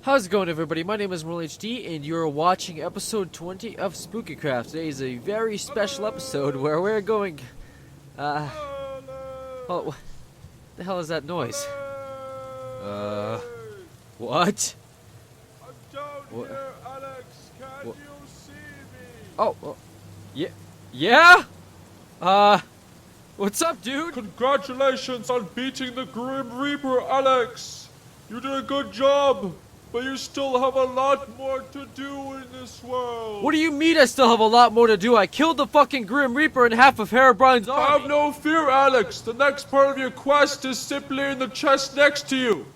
How's it going, everybody? My name is ImmortalHD, and you're watching episode 20 of SpookyCraft. Today is a very special episode where we're going, oh, what the hell is that noise? What? I'm down here, Alex. Can you see me? Oh, yeah? What's up, dude? Congratulations on beating the Grim Reaper, Alex. You did a good job, but you still have a lot more to do in this world. What do you mean I still have a lot more to do? I killed the fucking Grim Reaper and half of Herobrine's army. Have no fear, Alex. The next part of your quest is simply in the chest next to you.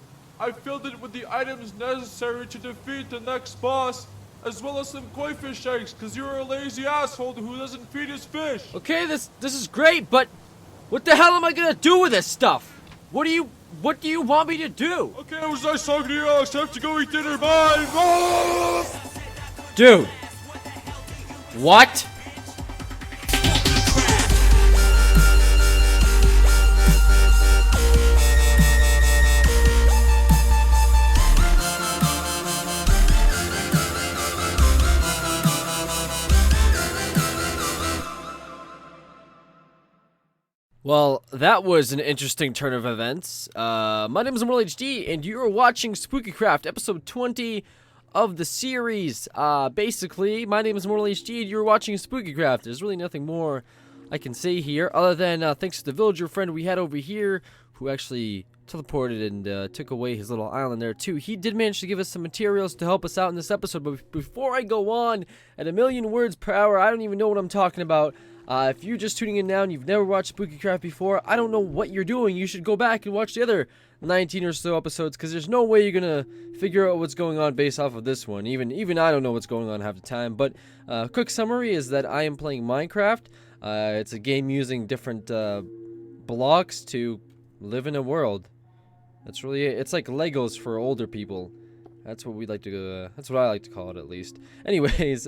I filled it with the items necessary to defeat the next boss, as well as some koi fish eggs, because you're a lazy asshole who doesn't feed his fish. Okay, this is great, but what the hell am I gonna do with this stuff? What do you want me to do? Okay, it was nice talking to you, Alex. I have to go eat dinner. Bye. Dude. What? Well, that was an interesting turn of events. My name is ImmortalHD, and you are watching SpookyCraft, episode 20 of the series. Basically, my name is ImmortalHD, and you're watching SpookyCraft. There's really nothing more I can say here, other than thanks to the villager friend we had over here, who actually teleported and took away his little island there, too. He did manage to give us some materials to help us out in this episode, but before I go on at 1,000,000 words per hour, I don't even know what I'm talking about. If you're just tuning in now and you've never watched SpookyCraft before, I don't know what you're doing. You should go back and watch the other 19 or so episodes, because there's no way you're gonna figure out what's going on based off of this one. Even I don't know what's going on half the time. But quick summary is that I am playing Minecraft. It's a game using different blocks to live in a world. That's really it. It's like Legos for older people. That's what we like to. That's what I like to call it, at least. Anyways,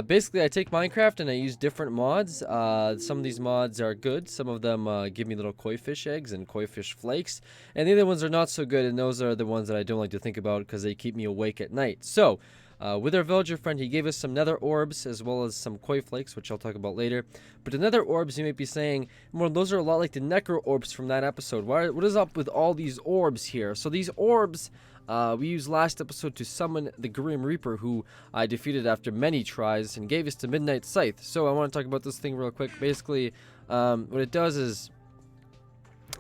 basically, I take Minecraft and I use different mods. Some of these mods are good. Some of them give me little koi fish eggs and koi fish flakes, and the other ones are not so good. And those are the ones that I don't like to think about because they keep me awake at night. So, with our villager friend, he gave us some nether orbs as well as some koi flakes, which I'll talk about later. But the nether orbs, you might be saying, well, those are a lot like the necro orbs from that episode. What is up with all these orbs here? So these orbs. We used last episode to summon the Grim Reaper, who I defeated after many tries and gave us the Midnight Scythe. So I want to talk about this thing real quick. Basically, what it does is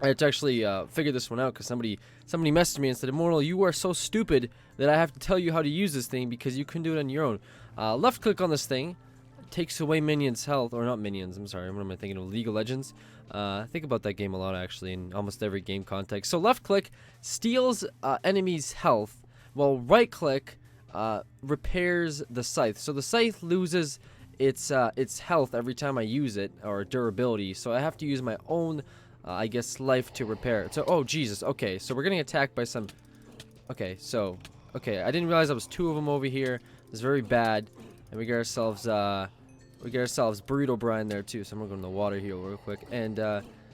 I had to actually figure this one out, because somebody messaged me and said, "Immortal, you are so stupid that I have to tell you how to use this thing because you couldn't do it on your own." Left click on this thing. Takes away minions' health, or not minions, I'm sorry, what am I thinking of? League of Legends. I think about that game a lot, actually, in almost every game context. So left click steals enemies' health, while right click repairs the scythe. So the scythe loses its health every time I use it, or durability, so I have to use my own, I guess, life to repair it. So, oh, Jesus, okay, so we're getting attacked by some, okay, I didn't realize there was two of them over here. It's very bad, and we get ourselves Herobrine there too, so I'm gonna go in the water here real quick. And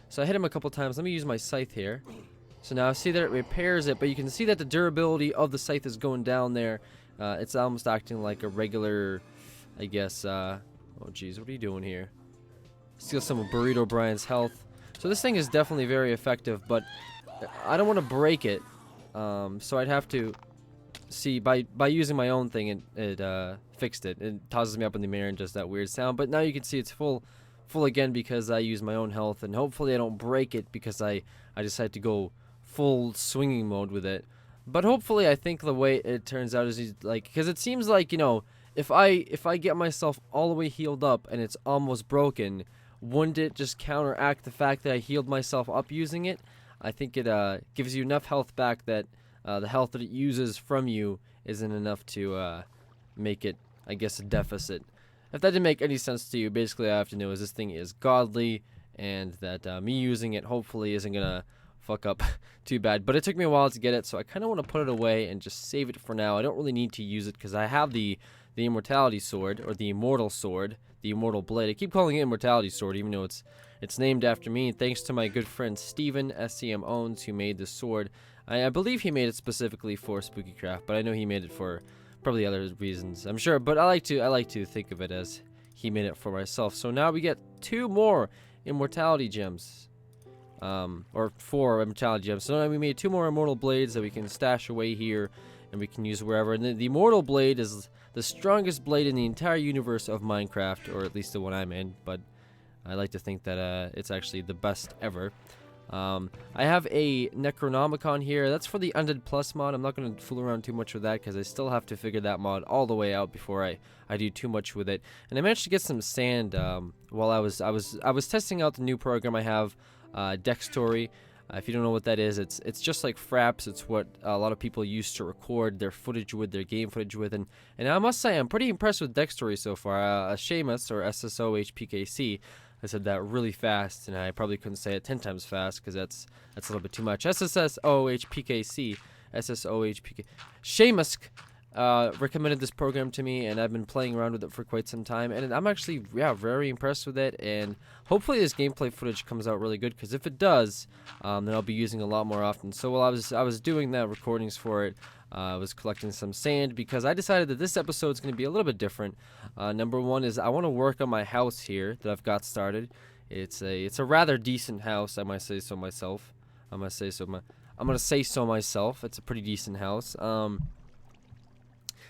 so I hit him a couple times. Let me use my scythe here. So now see that it repairs it, but you can see that the durability of the scythe is going down there. It's almost acting like a regular, I guess. Oh geez, what are you doing here? Steal some of Herobrine's health. So this thing is definitely very effective, but I don't want to break it. So I'd have to see by using my own thing. It fixed it. It tosses me up in the mirror and does that weird sound. But now you can see it's full again because I use my own health, and hopefully I don't break it because I decided to go full swinging mode with it. But hopefully, I think the way it turns out is like, because it seems like, you know, if I get myself all the way healed up and it's almost broken, wouldn't it just counteract the fact that I healed myself up using it? I think it gives you enough health back that the health that it uses from you isn't enough to make it, I guess, a deficit. If that didn't make any sense to you, basically all I have to know is this thing is godly, and that me using it hopefully isn't gonna fuck up too bad. But it took me a while to get it, so I kind of want to put it away and just save it for now. I don't really need to use it because I have the immortality sword, or the immortal sword, the immortal blade. I keep calling it immortality sword, even though it's named after me. Thanks to my good friend Steven SCMowns2, who made this sword. I believe he made it specifically for Spooky Craft, but I know he made it for probably other reasons. I'm sure, but I like to think of it as he made it for myself. So now we get 2 more immortality gems. Or 4 immortality gems. So now we made 2 more immortal blades that we can stash away here and we can use wherever. And the immortal blade is the strongest blade in the entire universe of Minecraft, or at least the one I'm in, but I like to think that it's actually the best ever. I have a Necronomicon here. That's for the Undead Plus mod. I'm not going to fool around too much with that because I still have to figure that mod all the way out before I do too much with it. And I managed to get some sand while I was testing out the new program I have, Dextory. If you don't know what that is, it's just like Fraps. It's what a lot of people use to record their footage with, their game footage with, and I must say I'm pretty impressed with Dextory so far. Seamus, or SSOHPKC, I said that really fast, and I probably couldn't say it 10 times fast because that's a little bit too much. SSOHPKC, SSOHPK. Seamus recommended this program to me, and I've been playing around with it for quite some time, and I'm actually very impressed with it. And hopefully this gameplay footage comes out really good, because if it does, then I'll be using it a lot more often. So while I was doing that recordings for it, I was collecting some sand because I decided that this episode is going to be a little bit different. Number one is I want to work on my house here that I've got started. It's a rather decent house, I might say so myself. I'm gonna say so myself. It's a pretty decent house.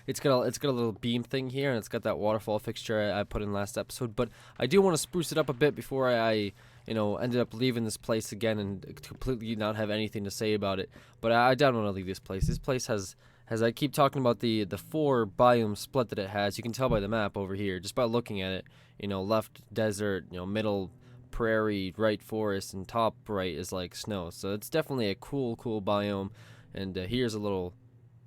It's got a little beam thing here, and it's got that waterfall fixture I put in last episode. But I do want to spruce it up a bit before I ended up leaving this place again and completely not have anything to say about it. But I don't want to leave this place. This place has I keep talking about the 4 biome split that it has. You can tell by the map over here, just by looking at it. Left desert, middle prairie, right forest, and top right is like snow. So it's definitely a cool biome. And here's a little.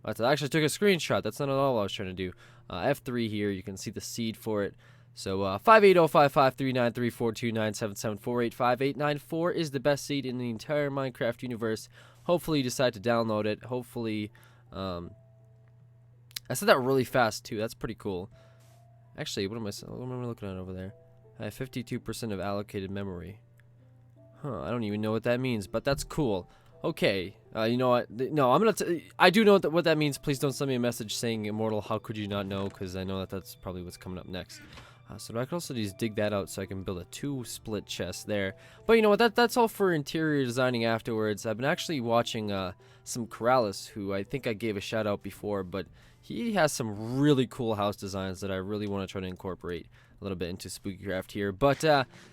I actually took a screenshot. That's not at all what I was trying to do. F3 here. You can see the seed for it. So 5805539342977485894 is the best seed in the entire Minecraft universe. Hopefully you decide to download it. Hopefully, I said that really fast too. That's pretty cool. Actually, what am I looking at over there? I have 52% of allocated memory. I don't even know what that means, but that's cool. Okay, you know what? No, I do know what that means. Please don't send me a message saying Immortal, how could you not know? Because I know that's probably what's coming up next. So I could also just dig that out so I can build a 2 split chest there. But you know what? That's all for interior designing afterwards. I've been actually watching some Corrales, who I think I gave a shout out before, but he has some really cool house designs that I really want to try to incorporate a little bit into Spooky Craft here. But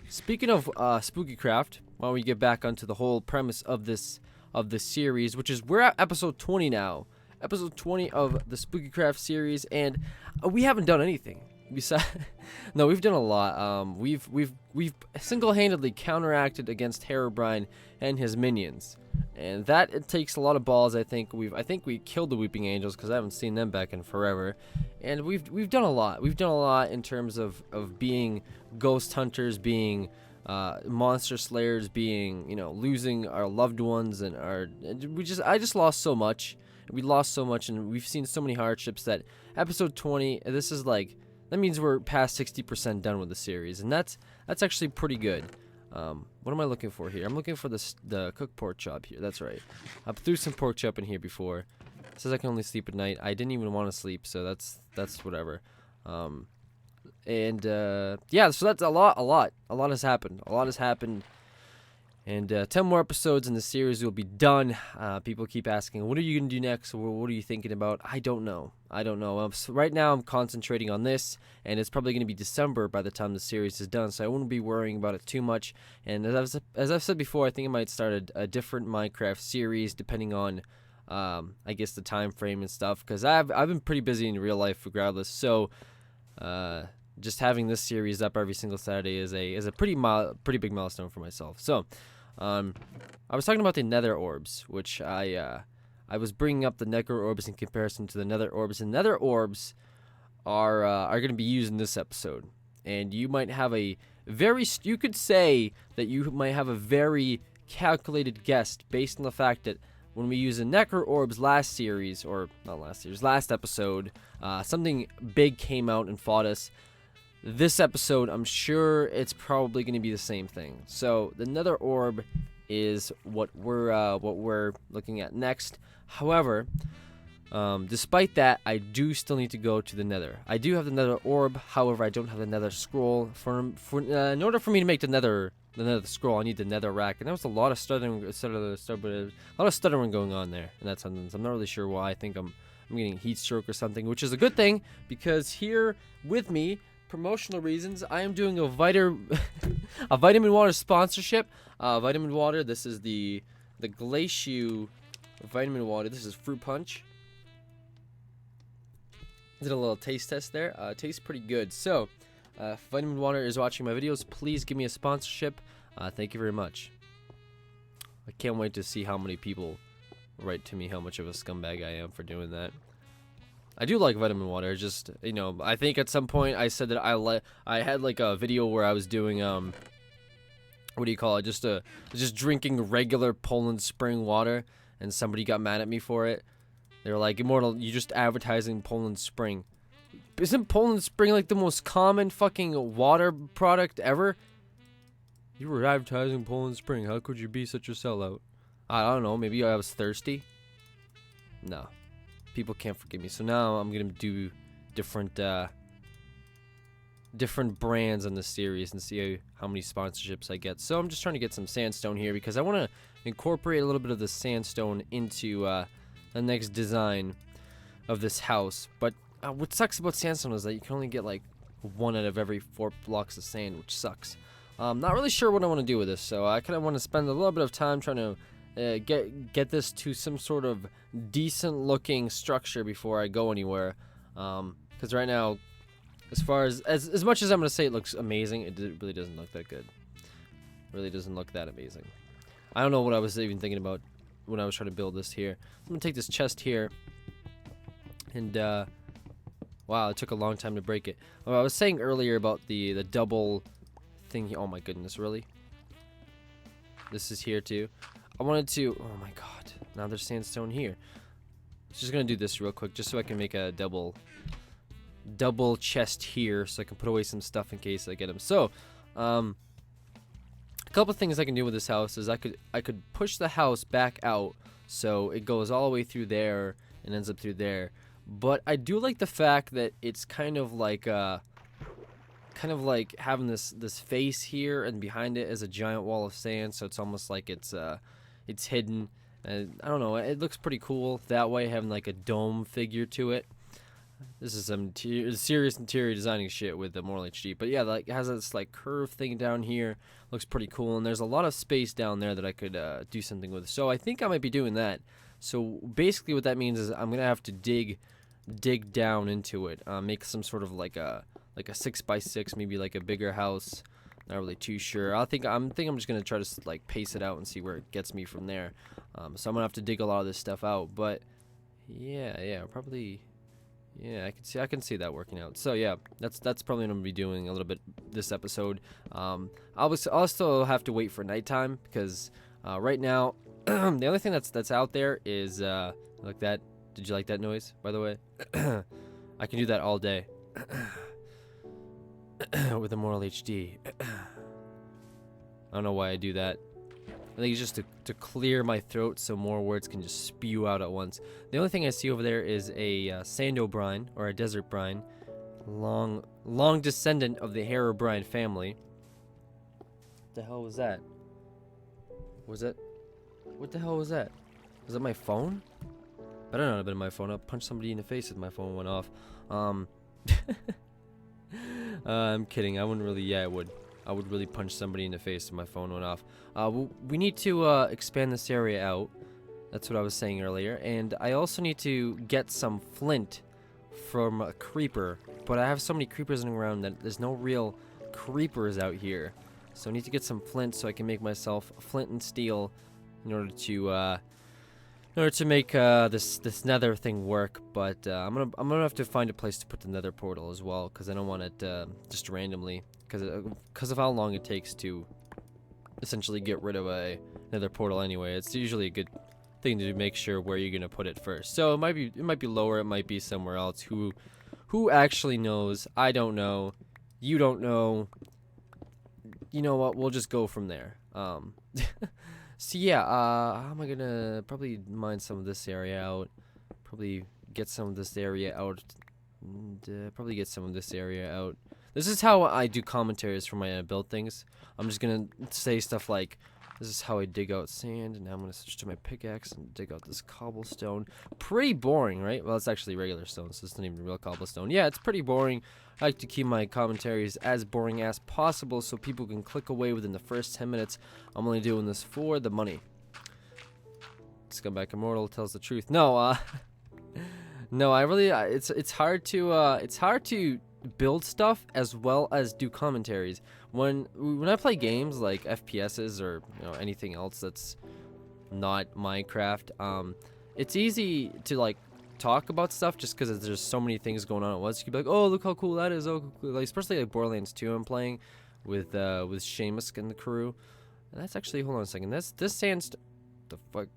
speaking of Spooky Craft, why don't we get back onto the whole premise of this series, which is we're at episode 20 now. Episode 20 of the Spooky Craft series, and we haven't done anything. No, we've done a lot. We've single-handedly counteracted against Herobrine and his minions, and that it takes a lot of balls. I think we killed the Weeping Angels because I haven't seen them back in forever, and we've done a lot. We've done a lot in terms of being ghost hunters, being monster slayers, being losing our loved ones, and I just lost so much. We lost so much, and we've seen so many hardships that episode 20. This is like. That means we're past 60% done with the series, and that's actually pretty good. What am I looking for here? I'm looking for the cooked pork chop here. That's right. I threw some pork chop in here before. It says I can only sleep at night. I didn't even want to sleep, so that's whatever. Yeah, so that's a lot. A lot has happened. And 10 more episodes in the series will be done. People keep asking, what are you going to do next? What are you thinking about? I don't know. So right now, I'm concentrating on this, and it's probably going to be December by the time the series is done, so I won't be worrying about it too much. And as I've said before, I think I might start a different Minecraft series, depending on, I guess, the time frame and stuff, because I've been pretty busy in real life regardless. So just having this series up every single Saturday is a pretty big milestone for myself. So. I was talking about the nether orbs, which I was bringing up the nether orbs in comparison to the nether orbs. And nether orbs are going to be used in this episode. And you might have you could say that you might have a very calculated guess based on the fact that when we use the nether orbs last episode, something big came out and fought us. This episode, I'm sure it's probably going to be the same thing. So the nether orb is what we're looking at next. However, despite that, I do still need to go to the Nether. I do have the Nether orb. However, I don't have the Nether scroll. In order for me to make the Nether scroll, I need the Nether rack, and there was a lot of stuttering going on there in that sentence. I'm not really sure why. I think I'm getting heat stroke or something, which is a good thing because here with me, promotional reasons, I am doing a vitamin water sponsorship. Vitamin water. This is the Glaciu vitamin water. This is fruit punch. Did a little taste test there. Tastes pretty good. So, if Vitamin Water is watching my videos, please give me a sponsorship. Thank you very much. I can't wait to see how many people write to me how much of a scumbag I am for doing that. I do like vitamin water. Just, you know, I think at some point I said that I had like a video where I was doing what do you call it? Just drinking regular Poland Spring water, and somebody got mad at me for it. They were like, Immortal, you just advertising Poland Spring. Isn't Poland Spring like the most common fucking water product ever? You were advertising Poland Spring. How could you be such a sellout? I don't know. Maybe I was thirsty. No. People can't forgive me. So now I'm going to do different brands on the series and see how many sponsorships I get. So I'm just trying to get some sandstone here because I want to incorporate a little bit of the sandstone into the next design of this house. But what sucks about sandstone is that you can only get like 1 out of every 4 blocks of sand, which sucks. I'm not really sure what I want to do with this, so I kind of want to spend a little bit of time trying to get this to some sort of decent looking structure before I go anywhere. Because right now, as far as much as I'm going to say it looks amazing, it really doesn't look that good. It really doesn't look that amazing. I don't know what I was even thinking about when I was trying to build this here. I'm going to take this chest here. And, wow, it took a long time to break it. I was saying earlier about the double thing. Oh my goodness, really? This is here too. I wanted to... Oh my god. Now there's sandstone here. Just going to do this real quick just so I can make a double chest here so I can put away some stuff in case I get them. So, a couple things I can do with this house is I could push the house back out so it goes all the way through there and ends up through there. But I do like the fact that it's kind of like having this face here, and behind it is a giant wall of sand, so it's almost like it's hidden. And I don't know, it looks pretty cool that way, having like a dome figure to it. This is some serious interior designing shit with the ImmortalHD. But yeah, like it has this like curved thing down here. Looks pretty cool, and there's a lot of space down there that I could do something with. So I think I might be doing that. So basically what that means is I'm gonna have to dig down into it, make some sort of like a 6x6, maybe like a bigger house. Not really too sure. I think I'm just gonna try to like pace it out and see where it gets me from there. So I'm gonna have to dig a lot of this stuff out. But yeah, probably. Yeah, I can see that working out. So yeah, that's probably what I'm gonna be doing a little bit this episode. I'll still have to wait for nighttime because right now the only thing that's out there is like that. Did you like that noise, by the way? I can do that all day with ImmortalHD. I don't know why I do that. I think it's just to clear my throat so more words can just spew out at once. The only thing I see over there is a Sandobrine, or a desert brine, long descendant of the Herobrine family. What the hell was that? What the hell was that? Was that my phone? Better not have been my phone. I'll punch somebody in the face if my phone went off. I'm kidding. I wouldn't really. Yeah, I would. I would really punch somebody in the face if my phone went off. We need to expand this area out. That's what I was saying earlier. And I also need to get some flint from a creeper. But I have so many creepers in the ground that there's no real creepers out here. So I need to get some flint so I can make myself flint and steel in order to make this nether thing work. But I'm gonna have to find a place to put the nether portal as well, because I don't want it just randomly, because of how long it takes to essentially get rid of a nether portal anyway. It's usually a good thing to make sure where you're gonna put it first. So it might be lower, it might be somewhere else. Who actually knows? I don't know. You don't know. You know what? We'll just go from there. So yeah, how am I gonna probably mine some of this area out? Probably get some of this area out. And, probably get some of this area out. This is how I do commentaries for my build things. I'm just gonna say stuff like, "This is how I dig out sand," and now I'm gonna switch to my pickaxe and dig out this cobblestone. Pretty boring, right? Well, it's actually regular stone, so it's not even real cobblestone. Yeah, it's pretty boring. I like to keep my commentaries as boring as possible so people can click away within the first 10 minutes. I'm only doing this for the money. Scumbag Immortal tells the truth. No, no, I really, it's hard to build stuff as well as do commentaries. When I play games like FPSs or anything else that's not Minecraft, it's easy to like talk about stuff just because there's so many things going on at once. You can be like, oh, look how cool that is. Oh, cool. Like, especially like Borderlands 2 I'm playing with Seamus and the crew. And that's actually, hold on a second. This sandstone, the fuck?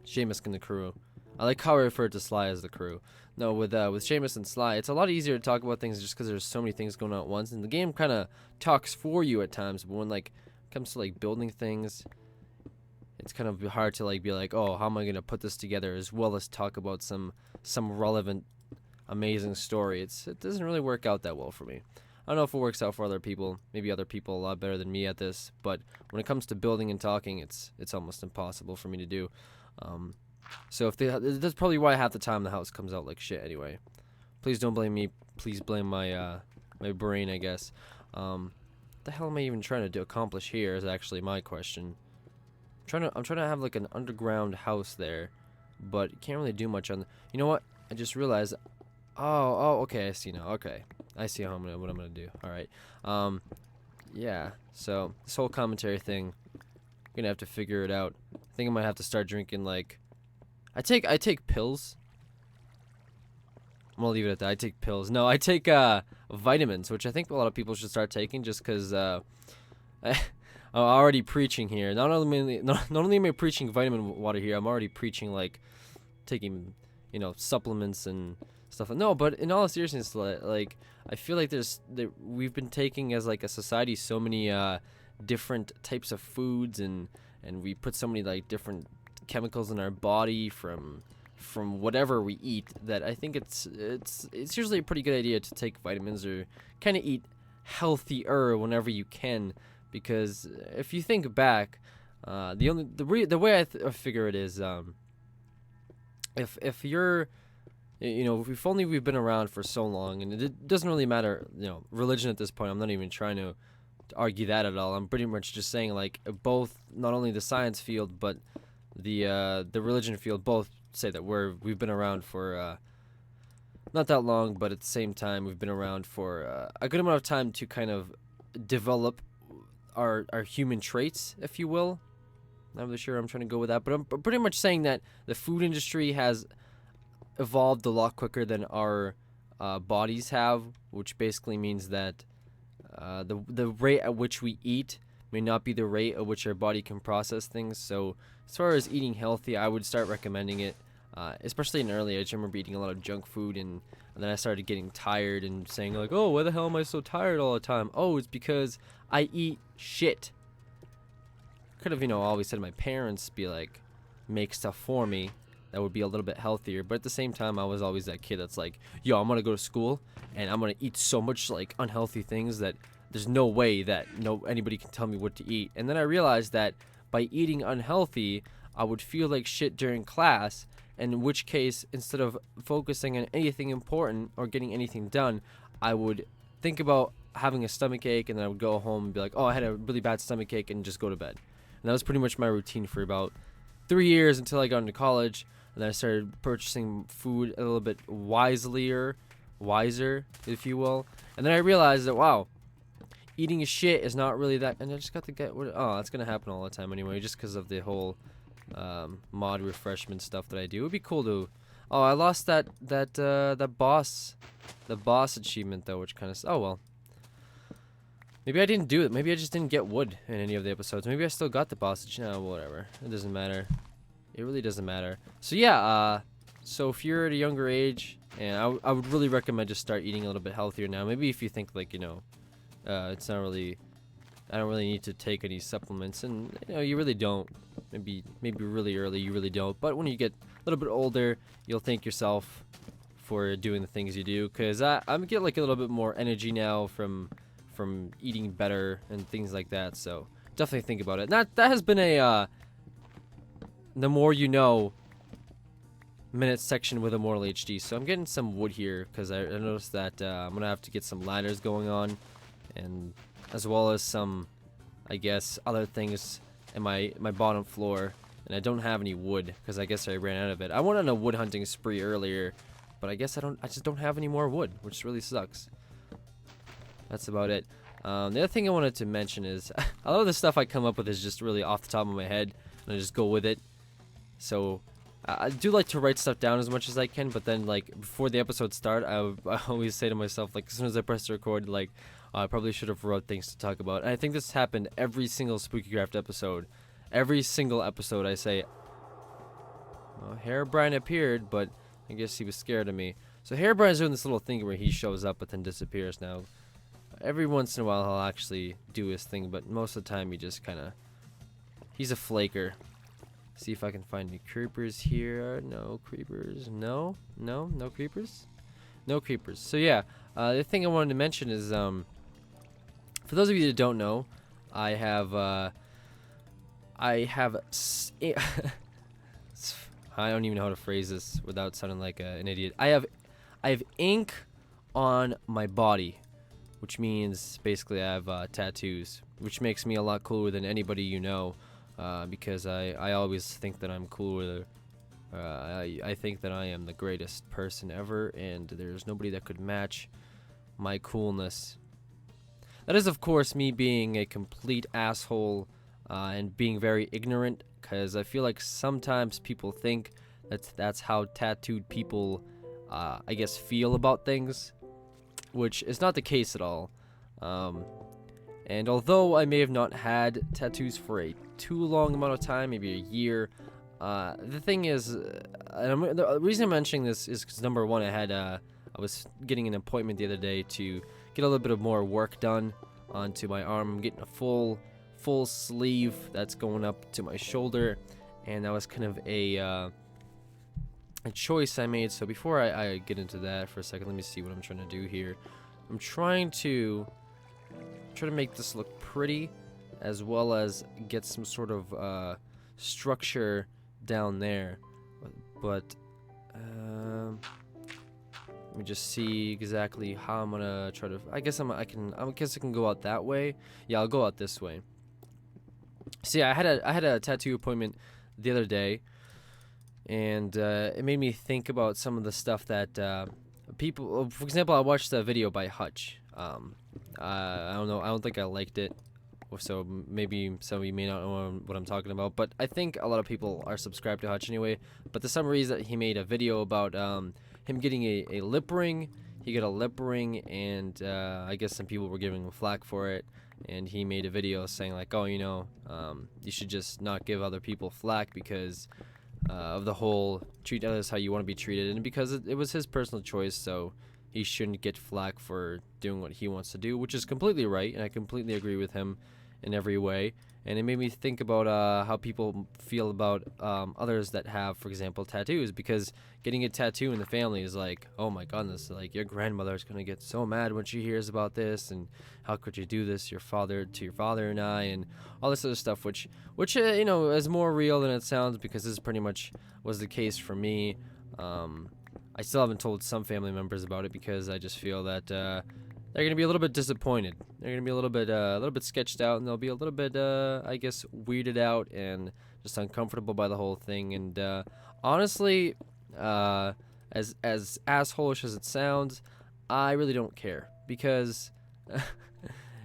Seamus and the crew. I like how I refer to Sly as the crew. No, with Seamus and Sly, it's a lot easier to talk about things just because there's so many things going on at once, and the game kind of talks for you at times. But when like it comes to like building things, it's kind of hard to like be like, oh, how am I gonna put this together as well as talk about some relevant, amazing story. It doesn't really work out that well for me. I don't know if it works out for other people. Maybe other people a lot better than me at this. But when it comes to building and talking, it's almost impossible for me to do. So that's probably why half the time the house comes out like shit anyway. Please don't blame me. Please blame my my brain, I guess. What the hell am I even trying to accomplish here is actually my question. I'm trying to have like an underground house there, but you can't really do much on. You know what? I just realized. Oh, okay. I see now. Okay, I see what I'm gonna do. All right. Yeah. So this whole commentary thing, I'm gonna have to figure it out. I think I might have to start drinking like. I take pills. I'm gonna leave it at that. I take pills. No, I take vitamins, which I think a lot of people should start taking, just because I'm already preaching here. Not only am I preaching vitamin water here, I'm already preaching like taking supplements and stuff. No, but in all seriousness, like I feel like we've been taking as like a society so many different types of foods and we put so many like different chemicals in our body from whatever we eat that I think it's usually a pretty good idea to take vitamins or kind of eat healthier whenever you can, because if you think back, the way I figure it is, if you're if only we've been around for so long, and it doesn't really matter religion at this point. I'm not even trying to argue that at all. I'm pretty much just saying like both, not only the science field but the religion field, both say that we've been around for not that long, but at the same time we've been around for a good amount of time to kind of develop our human traits, if you will. Not really sure I'm trying to go with that, but I'm pretty much saying that the food industry has evolved a lot quicker than our bodies have, which basically means that the rate at which we eat may not be the rate at which our body can process things. So as far as eating healthy, I would start recommending it, especially in an early age. I remember eating a lot of junk food, and then I started getting tired and saying like, oh, why the hell am I so tired all the time? Oh, it's because I eat shit. Could have always said to my parents, be like, make stuff for me that would be a little bit healthier, but at the same time I was always that kid that's like, yo, I'm gonna go to school and I'm gonna eat so much like unhealthy things that there's no way that anybody can tell me what to eat. And then I realized that by eating unhealthy, I would feel like shit during class, and in which case, instead of focusing on anything important or getting anything done, I would think about having a stomach ache, and then I would go home and be like, oh, I had a really bad stomach ache, and just go to bed. And that was pretty much my routine for about 3 years until I got into college, and then I started purchasing food a little bit wiser, if you will. And then I realized that, wow, eating shit is not really that. And I just got to get. Oh, that's gonna happen all the time anyway, just because of the whole mod refreshment stuff that I do. It would be cool to. Oh, I lost that boss achievement though, which kind of. Oh well. Maybe I didn't do it. Maybe I just didn't get wood in any of the episodes. Maybe I still got the boss achievement. No, whatever. It doesn't matter. It really doesn't matter. So yeah. So if you're at a younger age, and I would really recommend just start eating a little bit healthier now. Maybe if you think like it's not really I don't really need to take any supplements, and you really don't. Maybe really early you really don't, but when you get a little bit older, you'll thank yourself for doing the things you do, because I'm getting like a little bit more energy now from eating better and things like that. So definitely think about it. That has been a the more you know minutes section with ImmortalHD. So I'm getting some wood here because I noticed that I'm gonna have to get some ladders going on, and as well as some, I guess, other things in my bottom floor. And I don't have any wood because I guess I ran out of it. I went on a wood hunting spree earlier, but I guess I just don't have any more wood, which really sucks. That's about it. The other thing I wanted to mention is a lot of the stuff I come up with is just really off the top of my head, and I just go with it. So I do like to write stuff down as much as I can, but then like before the episode start, I always say to myself, like, as soon as I press record, like, I probably should have wrote things to talk about. And I think this happened every single SpookyCraft episode. Every single episode I say, well, Herobrine appeared, but I guess he was scared of me. So Herobrine's doing this little thing where he shows up but then disappears now. Every once in a while he'll actually do his thing, but most of the time he just kind of, he's a flaker. See if I can find any creepers here. No creepers. No creepers. No creepers. So yeah, the thing I wanted to mention is, for those of you that don't know, I have I don't even know how to phrase this without sounding like an idiot. I have ink on my body, which means basically I have tattoos, which makes me a lot cooler than anybody you know, because I always think that I'm cooler. I think that I am the greatest person ever, and there's nobody that could match my coolness. That is, of course, me being a complete asshole and being very ignorant, because I feel like sometimes people think that's how tattooed people, I guess, feel about things, which is not the case at all. And although I may have not had tattoos for a too long amount of time, maybe a year, the thing is, the reason I'm mentioning this is because, number one, I was getting an appointment the other day to get a little bit of more work done onto my arm. I'm getting a full sleeve that's going up to my shoulder, and that was kind of a choice I made. So before I get into that for a second, let me see what I'm trying to do here. I'm trying to make this look pretty, as well as get some sort of structure down there, but let me just see exactly how I'm gonna try to. I guess I can go out that way. Yeah, I'll go out this way. See, I had a tattoo appointment the other day, and it made me think about some of the stuff that people. For example, I watched a video by Hutch. I don't know. I don't think I liked it. So maybe some of you may not know what I'm talking about, but I think a lot of people are subscribed to Hutch anyway. But the some reason he made a video about him getting a lip ring. He got a lip ring, and I guess some people were giving him flack for it. And he made a video saying like, oh, you should just not give other people flack because of the whole treat others how you want to be treated, and because it was his personal choice, so he shouldn't get flack for doing what he wants to do, which is completely right, and I completely agree with him in every way. And it made me think about how people feel about others that have, for example, tattoos, because getting a tattoo in the family is like, oh my goodness, like your grandmother's gonna get so mad when she hears about this, and how could you do this to your father and I, and all this other stuff, which is more real than it sounds, because this pretty much was the case for me. I still haven't told some family members about it because I just feel that they're gonna be a little bit disappointed. They're gonna be a little bit sketched out, and they'll be a little bit, I guess, weirded out and just uncomfortable by the whole thing. And honestly, as asshole-ish as it sounds, I really don't care, because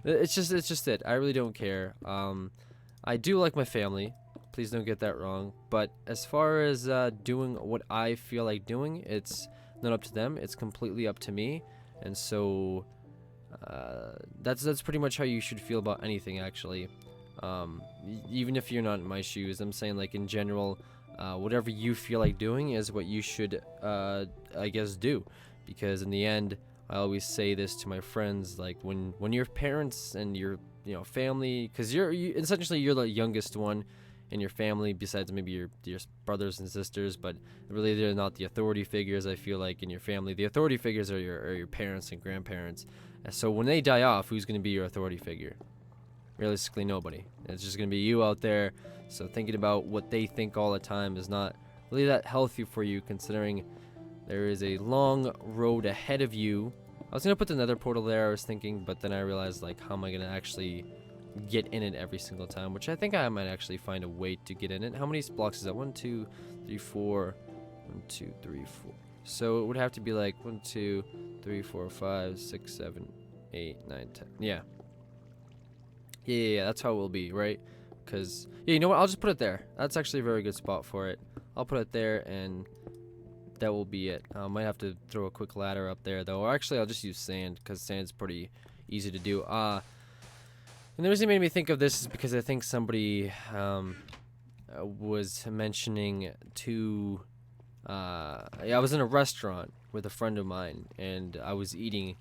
it's just it. I really don't care. I do like my family. Please don't get that wrong. But as far as doing what I feel like doing, it's not up to them. It's completely up to me. And so that's pretty much how you should feel about anything, actually. Even if you're not in my shoes, I'm saying, like, in general, whatever you feel like doing is what you should, I guess, do. Because in the end, I always say this to my friends, like, when your parents and your family, because essentially you're the youngest one in your family, besides maybe your brothers and sisters, but really they're not the authority figures. I feel like in your family, the authority figures are your parents and grandparents. And so when they die off, who's going to be your authority figure? Realistically, nobody. It's just going to be you out there. So thinking about what they think all the time is not really that healthy for you, considering there is a long road ahead of you. I was going to put the nether portal there, I was thinking, but then I realized, like, how am I going to actually get in it every single time? Which I think I might actually find a way to get in it. How many blocks is that? 1, 2, 3, 4. 1, 2, 3, 4. So it would have to be like 1, 2, 3, 4, 5, 6, 7, 8, 9, 10. Yeah. Yeah, that's how it will be, right? Because, yeah, you know what? I'll just put it there. That's actually a very good spot for it. I'll put it there, and that will be it. I might have to throw a quick ladder up there, though. Or actually, I'll just use sand, because sand's pretty easy to do. And the reason it made me think of this is because I think somebody was mentioning to... I was in a restaurant with a friend of mine, and I was eating,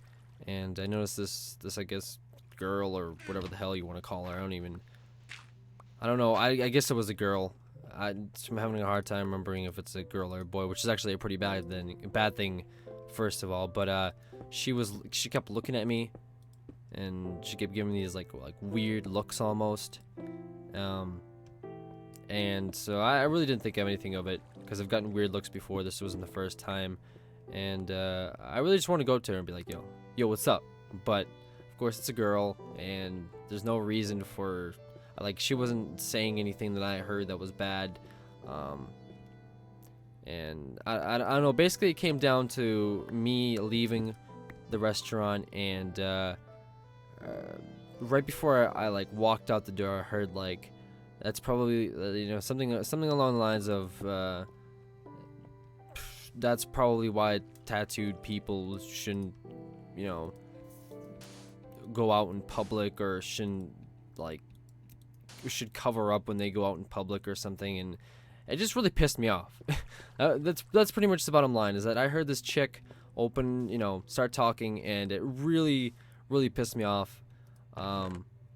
and I noticed this I guess, girl, or whatever the hell you want to call her. I don't know. I guess it was a girl. I'm having a hard time remembering if it's a girl or a boy, which is actually a pretty bad thing, first of all. But she kept looking at me, and she kept giving me these like weird looks almost. And so I really didn't think of anything of it, because I've gotten weird looks before. This wasn't the first time, and I really just want to go up to her and be like, yo, what's up? But of course it's a girl, and there's no reason for, like, she wasn't saying anything that I heard that was bad. And I don't know, basically it came down to me leaving the restaurant, and right before I like walked out the door, I heard like, that's probably something along the lines of that's probably why tattooed people shouldn't go out in public, or should cover up when they go out in public or something. And it just really pissed me off. That's pretty much the bottom line, is that I heard this chick start talking, and it really pissed me off.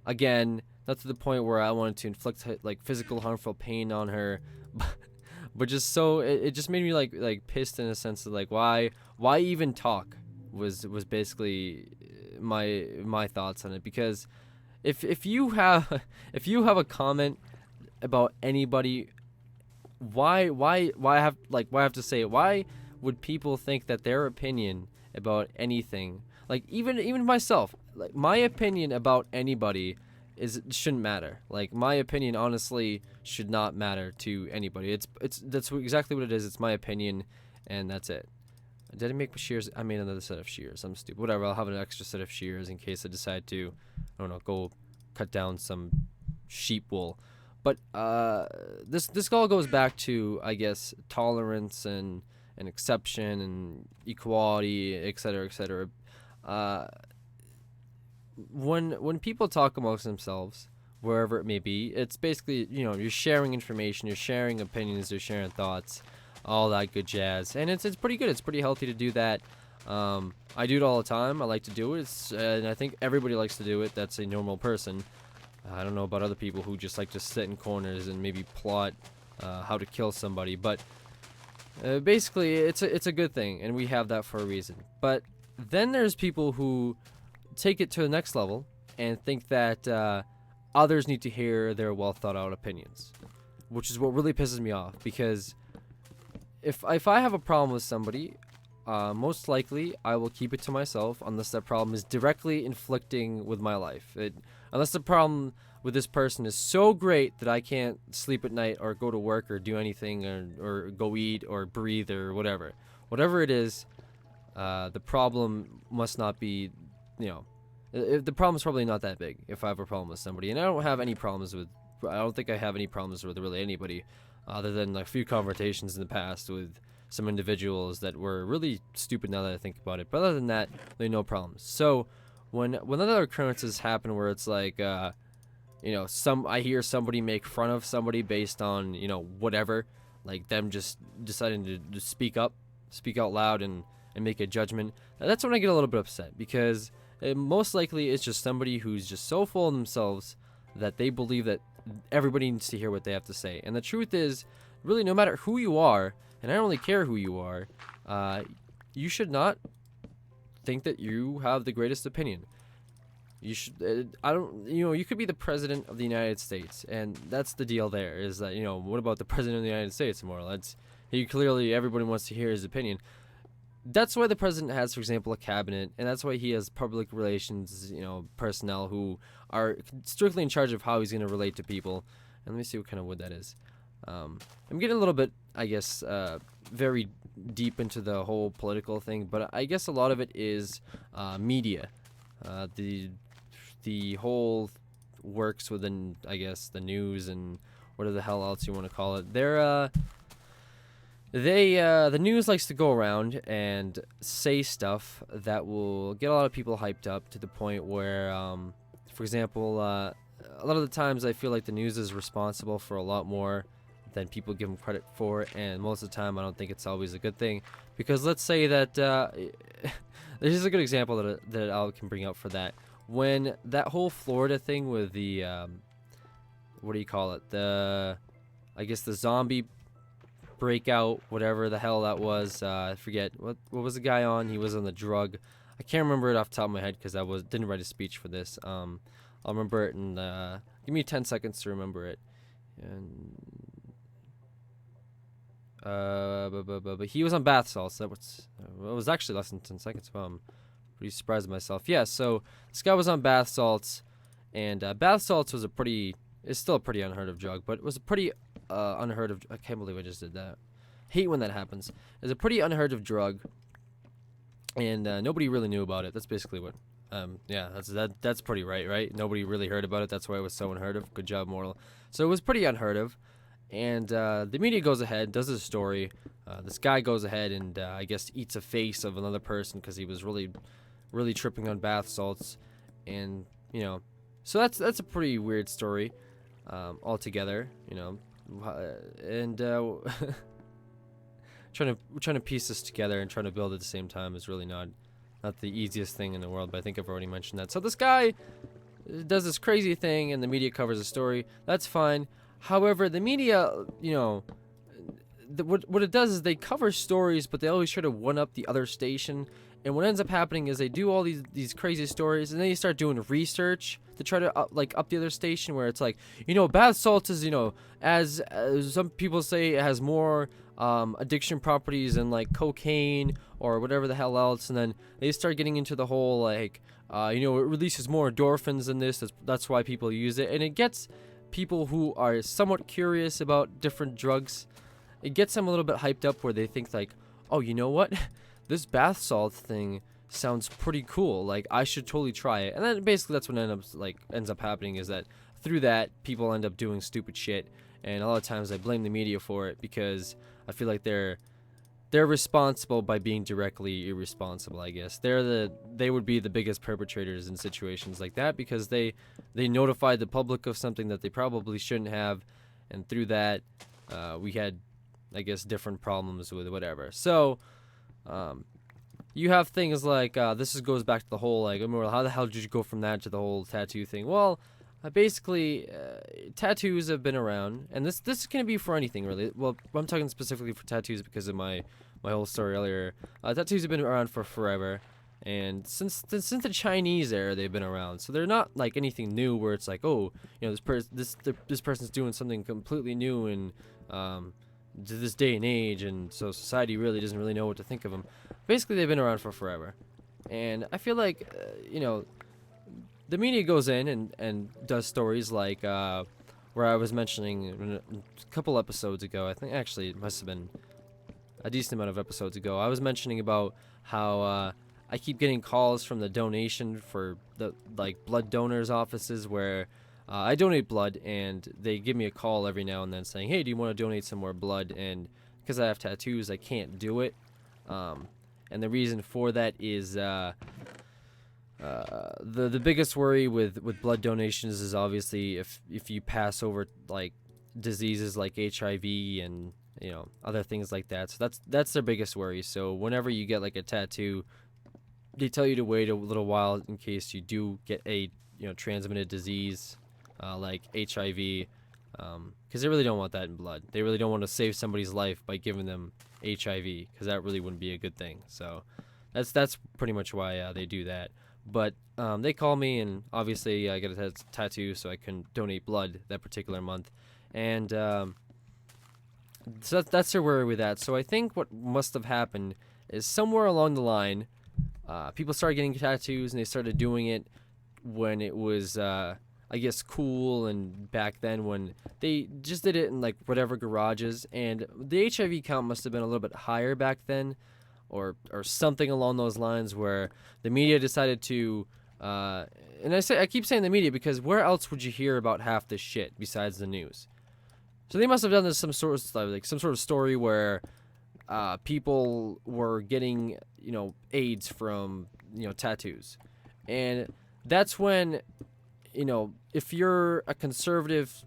Again, not to the point where I wanted to inflict like physical harmful pain on her, but just so it just made me like pissed, in a sense of like, why even talk was basically my thoughts on it. Because if you have a comment about anybody, why have to say it? Why would people think that their opinion about anything, like even myself, like my opinion about anybody shouldn't matter? Like, my opinion honestly should not matter to anybody. That's exactly what it is. It's my opinion, and that's it. Did I make shears? I made another set of shears. I'm stupid. Whatever, I'll have an extra set of shears in case I decide to, I don't know, go cut down some sheep wool. But this all goes back to, I guess, tolerance and exception and equality, etc., etc. When people talk amongst themselves, wherever it may be, it's basically, you're sharing information, you're sharing opinions, you're sharing thoughts, all that good jazz, and it's pretty good. It's pretty healthy to do that. I do it all the time. I like to do it, and I think everybody likes to do it. That's a normal person. I don't know about other people who just like to sit in corners and maybe plot how to kill somebody, but basically it's a good thing, and we have that for a reason. But then there's people who take it to the next level and think that others need to hear their well thought out opinions, which is what really pisses me off. Because if I have a problem with somebody, most likely I will keep it to myself, unless that problem is directly inflicting with my life. Unless the problem with this person is so great that I can't sleep at night, or go to work, or do anything, or go eat, or breathe, or whatever it is, the problem must not be, the problem's probably not that big if I have a problem with somebody. And I don't think I have any problems with really anybody, other than a few confrontations in the past with some individuals that were really stupid, now that I think about it. But other than that, there are no problems. So when other occurrences happen where it's like, I hear somebody make fun of somebody based on, whatever, like them just deciding to speak out loud and make a judgment, that's when I get a little bit upset. Because most likely it's just somebody who's just so full of themselves that they believe that everybody needs to hear what they have to say. And the truth is, really, no matter who you are, and I don't really care who you are, you should not think that you have the greatest opinion. You should, you could be the president of the United States, and that's the deal there, is that, what about the president of the United States, Immortal? Everybody wants to hear his opinion. That's why the president has, for example, a cabinet, and that's why he has public relations, personnel who are strictly in charge of how he's going to relate to people. And let me see what kind of wood that is. I'm getting a little bit, I guess, very deep into the whole political thing, but I guess a lot of it is media. The whole works within, I guess, the news and whatever the hell else you want to call it. The news likes to go around and say stuff that will get a lot of people hyped up to the point where, for example, a lot of the times I feel like the news is responsible for a lot more than people give them credit for, and most of the time I don't think it's always a good thing, because let's say that this is a good example that I can bring up for that. When that whole Florida thing with the what do you call it, I guess the zombie breakout, whatever the hell that was, I forget what was the guy on. He was on the drug. I can't remember it off the top of my head because I didn't write a speech for this. I'll remember it, and give me 10 seconds to remember it. And but he was on bath salts. It was actually less than 10 seconds. Well, I'm pretty surprised at myself. Yeah, so this guy was on bath salts, and bath salts was it's still a pretty unheard of drug, but it was a pretty unheard of. I can't believe I just did that. Hate when that happens. It's a pretty unheard of drug, and nobody really knew about it. That's basically what. Yeah, that's pretty right? Nobody really heard about it. That's why it was so unheard of. Good job, Mortal. So it was pretty unheard of. And the media goes ahead, does a story. This guy goes ahead and I guess eats a face of another person because he was really, really tripping on bath salts, and so that's a pretty weird story altogether. And trying to piece this together and trying to build at the same time is really not the easiest thing in the world. But I think I've already mentioned that. So this guy does this crazy thing, and the media covers the story. That's fine. However, the media, what it does is they cover stories, but they always try to one-up the other station. And what ends up happening is they do all these crazy stories, and then you start doing research to try to up the other station, where it's like, bath salts is, as some people say, it has more addiction properties than like cocaine or whatever the hell else. And then they start getting into the whole like, it releases more endorphins than this. That's why people use it, and it gets people who are somewhat curious about different drugs. It gets them a little bit hyped up, where they think like, oh, you know what? This bath salt thing sounds pretty cool. Like, I should totally try it. And then basically that's what ends up happening, is that through that, people end up doing stupid shit. And a lot of times I blame the media for it, because I feel like they're responsible by being directly irresponsible, I guess. They would be the biggest perpetrators in situations like that, because they notified the public of something that they probably shouldn't have, and through that, we had, I guess, different problems with whatever. So, you have things like, this goes back to the whole, like, Immortal, how the hell did you go from that to the whole tattoo thing? Well, basically, tattoos have been around, and this is going to be for anything, really. Well, I'm talking specifically for tattoos because of my whole story earlier. Tattoos have been around for forever, and since the Chinese era, they've been around. So they're not like anything new, where it's like, oh, this person's doing something completely new and to this day and age, and so society really doesn't really know what to think of them. Basically, they've been around for forever, and I feel like the media goes in and does stories like where I was mentioning a couple episodes ago. I think actually it must have been a decent amount of episodes ago. I was mentioning about how I keep getting calls from the donation for the blood donors offices, where I donate blood, and they give me a call every now and then saying, hey, do you want to donate some more blood? And because I have tattoos, I can't do it. And the reason for that is the biggest worry with blood donations is obviously if you pass over like diseases like HIV and other things like that. So that's their biggest worry. So whenever you get like a tattoo, they tell you to wait a little while in case you do get a transmitted disease like HIV, because they really don't want that in blood. They really don't want to save somebody's life by giving them HIV, because that really wouldn't be a good thing. So that's pretty much why they do that. But they call me, and obviously I got a tattoo, so I can donate blood that particular month, and so that's where we're with that. So I think what must have happened is somewhere along the line, people started getting tattoos, and they started doing it when it was, I guess, cool, and back then when they just did it in like whatever garages, and the HIV count must have been a little bit higher back then, or something along those lines, where the media decided to, and I keep saying the media because where else would you hear about half this shit besides the news? So they must have done this some sort of story where people were getting AIDS from tattoos, and that's when if you're a conservative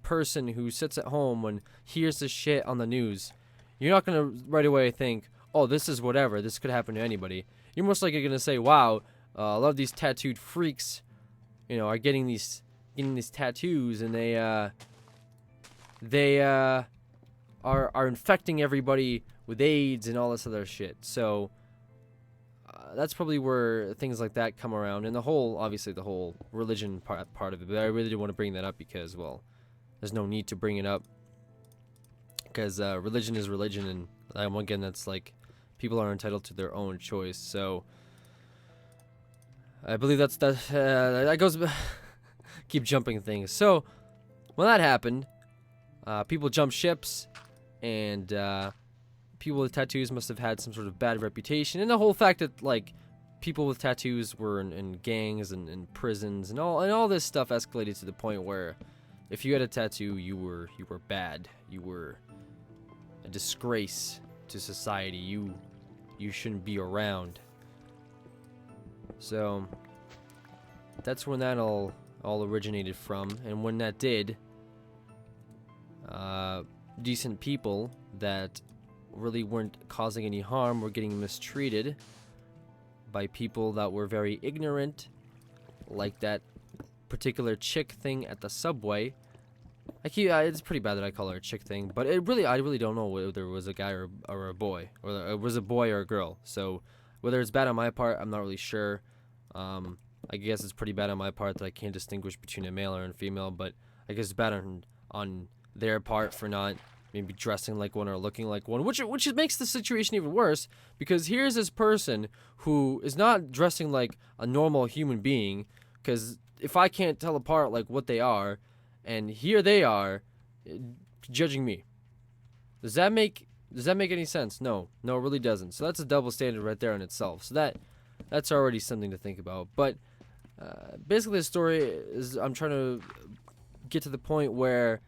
person who sits at home and hears this shit on the news, you're not gonna right away think, oh, this is whatever, this could happen to anybody. You're most likely gonna say, wow, a lot of these tattooed freaks are getting these tattoos, and they are infecting everybody with AIDS and all this other shit. So that's probably where things like that come around, and obviously the whole religion part of it. But I really didn't want to bring that up because, well, there's no need to bring it up, because religion is religion, and again, that's like, people are entitled to their own choice. So I believe that goes. Keep jumping things. So when that happened, people jumped ships, and people with tattoos must have had some sort of bad reputation, and the whole fact that like people with tattoos were in gangs and in prisons, and all this stuff escalated to the point where if you had a tattoo, you were bad. You were a disgrace to society. You shouldn't be around. So that's when that all originated from, and when that did, decent people that really weren't causing any harm were getting mistreated by people that were very ignorant, like that particular chick thing at the subway. It's pretty bad that I call her a chick thing, but I really don't know whether it was a guy or a boy, or it was a boy or a girl. So whether it's bad on my part, I'm not really sure. I guess it's pretty bad on my part that I can't distinguish between a male or a female, but I guess it's bad on their part for not maybe dressing like one or looking like one, which makes the situation even worse, because here's this person who is not dressing like a normal human being, because if I can't tell apart like what they are, and here they are judging me, does that make any sense? No, it really doesn't. So that's a double standard right there in itself. So that's already something to think about. But basically the story is, I'm trying to get to the point where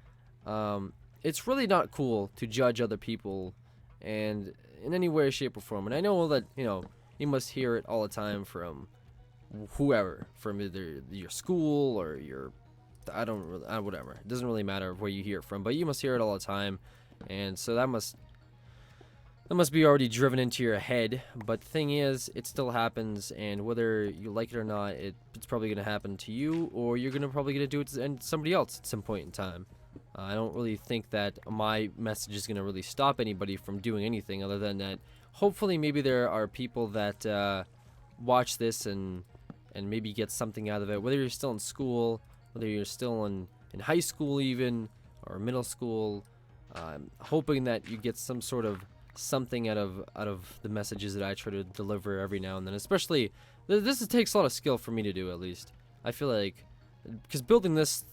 it's really not cool to judge other people and in any way, shape, or form. And I know that you must hear it all the time from whoever, from either your school or your whatever. It doesn't really matter where you hear it from, but you must hear it all the time, and so that must be already driven into your head. But the thing is, it still happens, and whether you like it or not, it's probably going to happen to you, or you're probably going to do it to somebody else at some point in time. I don't really think that my message is going to really stop anybody from doing anything, other than that hopefully maybe there are people that watch this and maybe get something out of it, whether you're still in school, whether you're still in high school even, or middle school. I'm hoping that you get some sort of something out of the messages that I try to deliver every now and then. Especially, this takes a lot of skill for me to do, at least. I feel like, because building this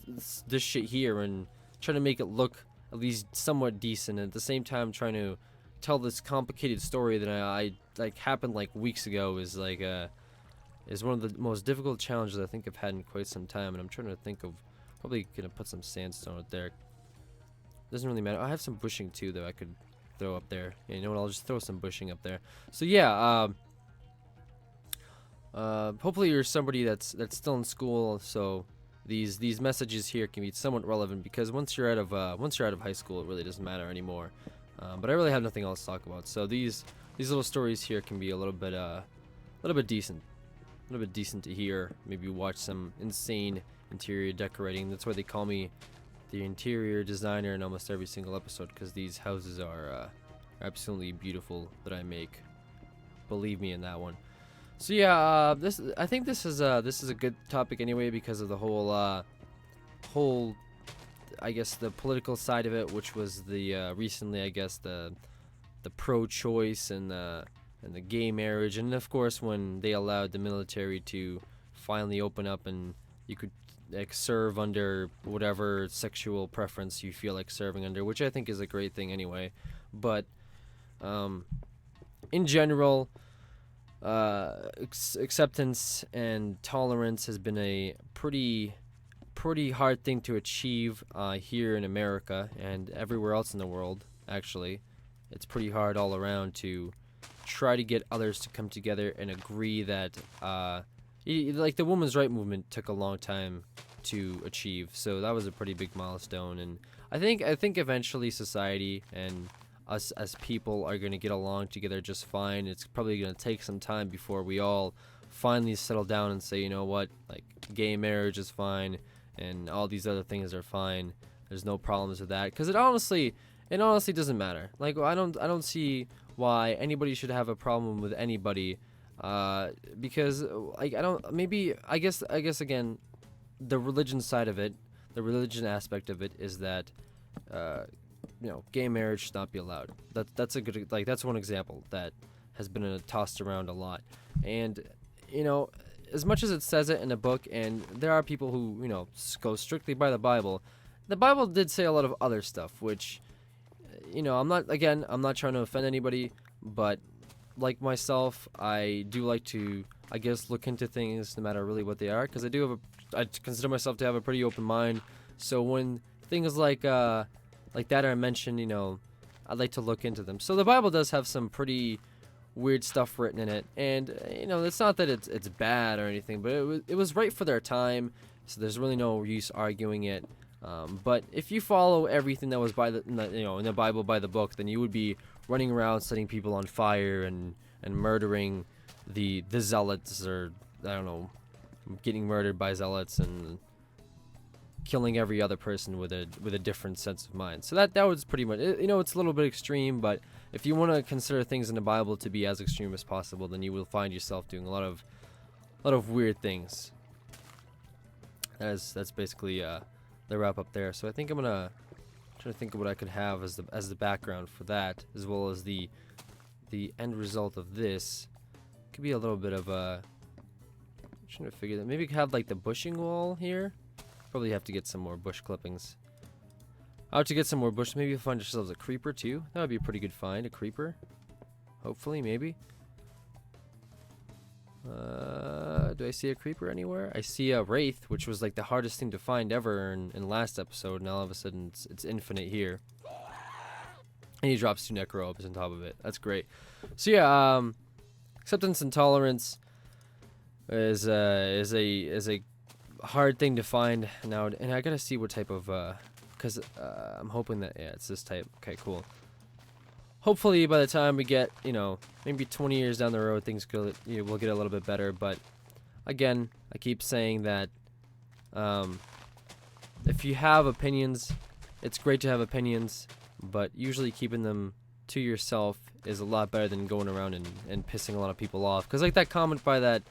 shit here and trying to make it look at least somewhat decent, and at the same time trying to tell this complicated story that I like happened like weeks ago is like is one of the most difficult challenges I think I've had in quite some time. And I'm trying to think of, probably gonna put some sandstone up there. Doesn't really matter. I have some bushing too that I could throw up there. Yeah, you know what? I'll just throw some bushing up there. So yeah, hopefully you're somebody that's still in school, so these messages here can be somewhat relevant, because once you're out of high school, it really doesn't matter anymore. But I really have nothing else to talk about. So these little stories here can be a little bit little bit decent. A little bit decent to hear. Maybe watch some insane interior decorating. That's why they call me the interior designer in almost every single episode, because these houses are absolutely beautiful that I make. Believe me in that one. So yeah, I think this is a good topic anyway, because of the whole I guess the political side of it, which was the recently, I guess, the pro-choice and the gay marriage, and of course when they allowed the military to finally open up and you could like serve under whatever sexual preference you feel like serving under, which I think is a great thing anyway. But in general, acceptance and tolerance has been a pretty hard thing to achieve here in America and everywhere else in the world. Actually, it's pretty hard all around to try to get others to come together and agree that like the women's right movement took a long time to achieve, so that was a pretty big milestone. And I think eventually society and us as people are going to get along together just fine. It's probably going to take some time before we all finally settle down and say, you know what, like gay marriage is fine and all these other things are fine. There's no problems with that, because it honestly doesn't matter. Like I don't see why anybody should have a problem with anybody, because like I guess again, the religion side of it, the religion aspect of it is that gay marriage should not be allowed. That's a good, like, that's one example that has been tossed around a lot. And as much as it says it in a book, and there are people who go strictly by the Bible did say a lot of other stuff, which I'm not trying to offend anybody, but like myself, I do like to, I guess, look into things no matter really what they are, because I consider myself to have a pretty open mind. So when things like that are mentioned, I'd like to look into them. So the Bible does have some pretty weird stuff written in it, and it's not that it's bad or anything, but it was right for their time, so there's really no use arguing it. But if you follow everything that was by in the Bible by the book, then you would be running around setting people on fire and murdering the zealots, or I don't know, getting murdered by zealots and killing every other person with a different sense of mind. So that was pretty much it. It's a little bit extreme, but if you want to consider things in the Bible to be as extreme as possible, then you will find yourself doing a lot of weird things. That's basically the wrap up there. So I think I'm gonna try to think of what I could have as the background for that, as well as the end result of this. Could be a little bit of a, I'm trying to figure that maybe we could have like the bushing wall here. Probably have to get some more bush clippings. I'll have to get some more bush. Maybe you'll find yourselves a creeper too. That would be a pretty good find, a creeper. Hopefully, maybe. Do I see a creeper anywhere? I see a wraith, which was like the hardest thing to find ever in last episode, and all of a sudden it's infinite here. And he drops 2 necro orbs on top of it. That's great. So yeah, acceptance and tolerance is a hard thing to find now, and I gotta see what type of because I'm hoping that it's this type. Okay, cool. Hopefully by the time we get maybe 20 years down the road, things will get a little bit better. But again, I keep saying that if you have opinions, it's great to have opinions, but usually keeping them to yourself is a lot better than going around and pissing a lot of people off. Because like that comment by that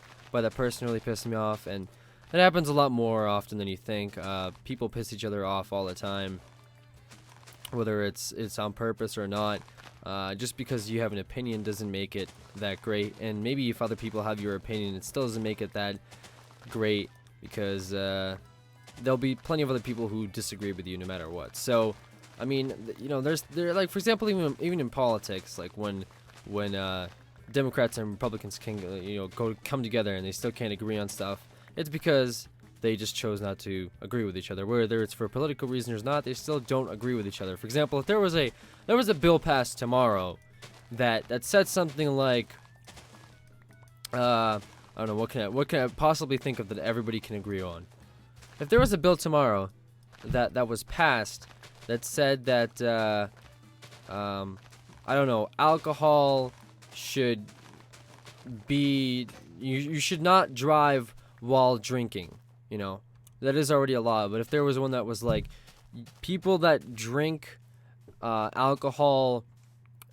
person really pissed me off, and it happens a lot more often than you think. People piss each other off all the time, whether it's on purpose or not. Just because you have an opinion doesn't make it that great, and maybe if other people have your opinion, it still doesn't make it that great, because there'll be plenty of other people who disagree with you no matter what. So I mean, there like, for example, even in politics, like when Democrats and Republicans can come together and they still can't agree on stuff, it's because they just chose not to agree with each other. Whether it's for political reasons or not, they still don't agree with each other. For example, if there was a bill passed tomorrow that said something like, I don't know, what can I possibly think of that everybody can agree on? If there was a bill tomorrow that was passed that said that I don't know, alcohol should be you should not drive while drinking. You know, that is already a law. But if there was one that was like people that drink alcohol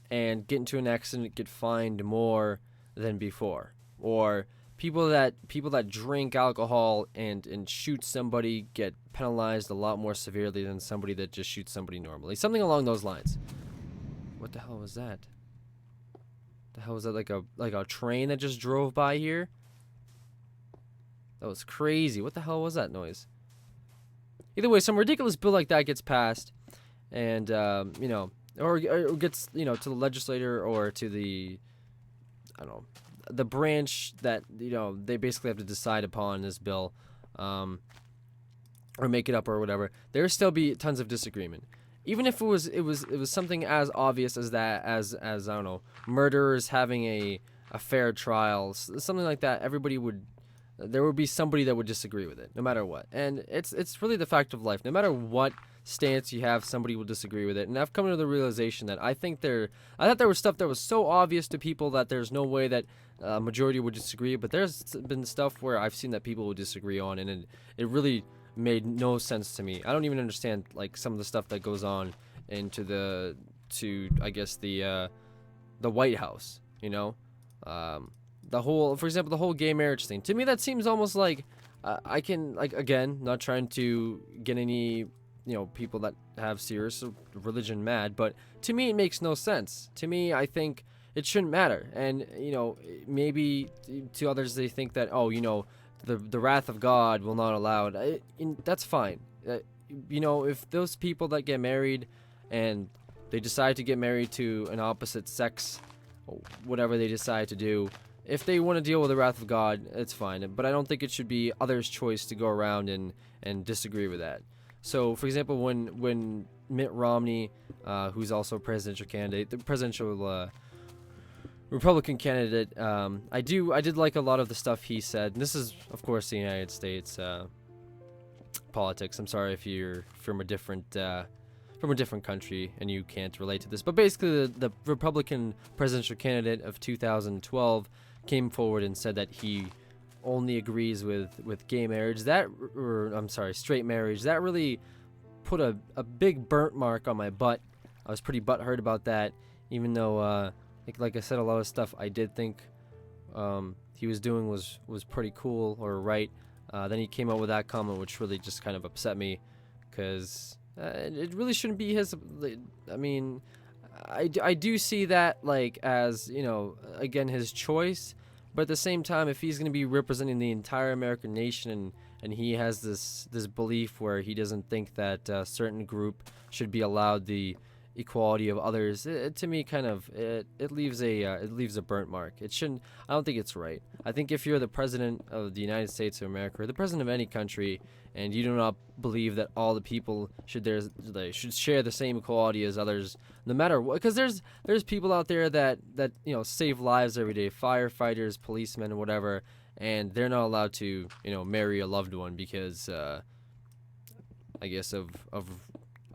and get into an accident get fined more than before, or people that drink alcohol and shoot somebody get penalized a lot more severely than somebody that just shoots somebody normally. Something along those lines. What the hell was that? The hell was that? Like a train that just drove by here? That was crazy. What the hell was that noise? Either way, some ridiculous bill like that gets passed, and you know, or gets, you know, to the legislator or to the, I don't know, the branch that, you know, they basically have to decide upon this bill, or make it up or whatever. There'll still be tons of disagreement. Even if it was something as obvious as that, as I don't know, murderers having a fair trial, something like that, there would be somebody that would disagree with it, no matter what. And it's really the fact of life. No matter what stance you have, somebody will disagree with it. And I've come to the realization that I thought there was stuff that was so obvious to people that there's no way that majority would disagree. But there's been stuff where I've seen that people would disagree on, and it really made no sense to me. I don't even understand like some of the stuff that goes on into I guess the White House, you know, for example, the whole gay marriage thing. To me, that seems almost like I can, like, again, not trying to get any, you know, people that have serious religion mad, but to me it makes no sense. To me, I think it shouldn't matter. And, you know, maybe to others they think that, oh, you know, the wrath of God will not allow it. That's fine. You know, if those people that get married and they decide to get married to an opposite sex, whatever they decide to do, if they want to deal with the wrath of God, it's fine. But I don't think it should be others' choice to go around and disagree with that. So, for example, when Mitt Romney, who's also a presidential candidate, the presidential Republican candidate, I did like a lot of the stuff he said. And this is, of course, the United States politics. I'm sorry if you're from a different country and you can't relate to this, but basically the Republican presidential candidate of 2012 came forward and said that he only agrees with gay marriage. Straight marriage. That really put a big burnt mark on my butt. I was pretty butthurt about that, even though like I said, a lot of stuff I did think he was doing was pretty cool or right. Then he came out with that comment, which really just kind of upset me, because it really shouldn't be his. I mean, I do see that, like, as, you know, again, his choice. But at the same time, if he's going to be representing the entire American nation and he has this belief where he doesn't think that a certain group should be allowed the equality of others, to me, kind of, it leaves a burnt mark. It shouldn't. I don't think it's right. I think if you're the president of the United States of America, or the president of any country, and you do not believe that all the people should share the same equality as others, no matter what, because there's people out there that you know, save lives every day, firefighters, policemen, and whatever, and they're not allowed to, you know, marry a loved one because I guess of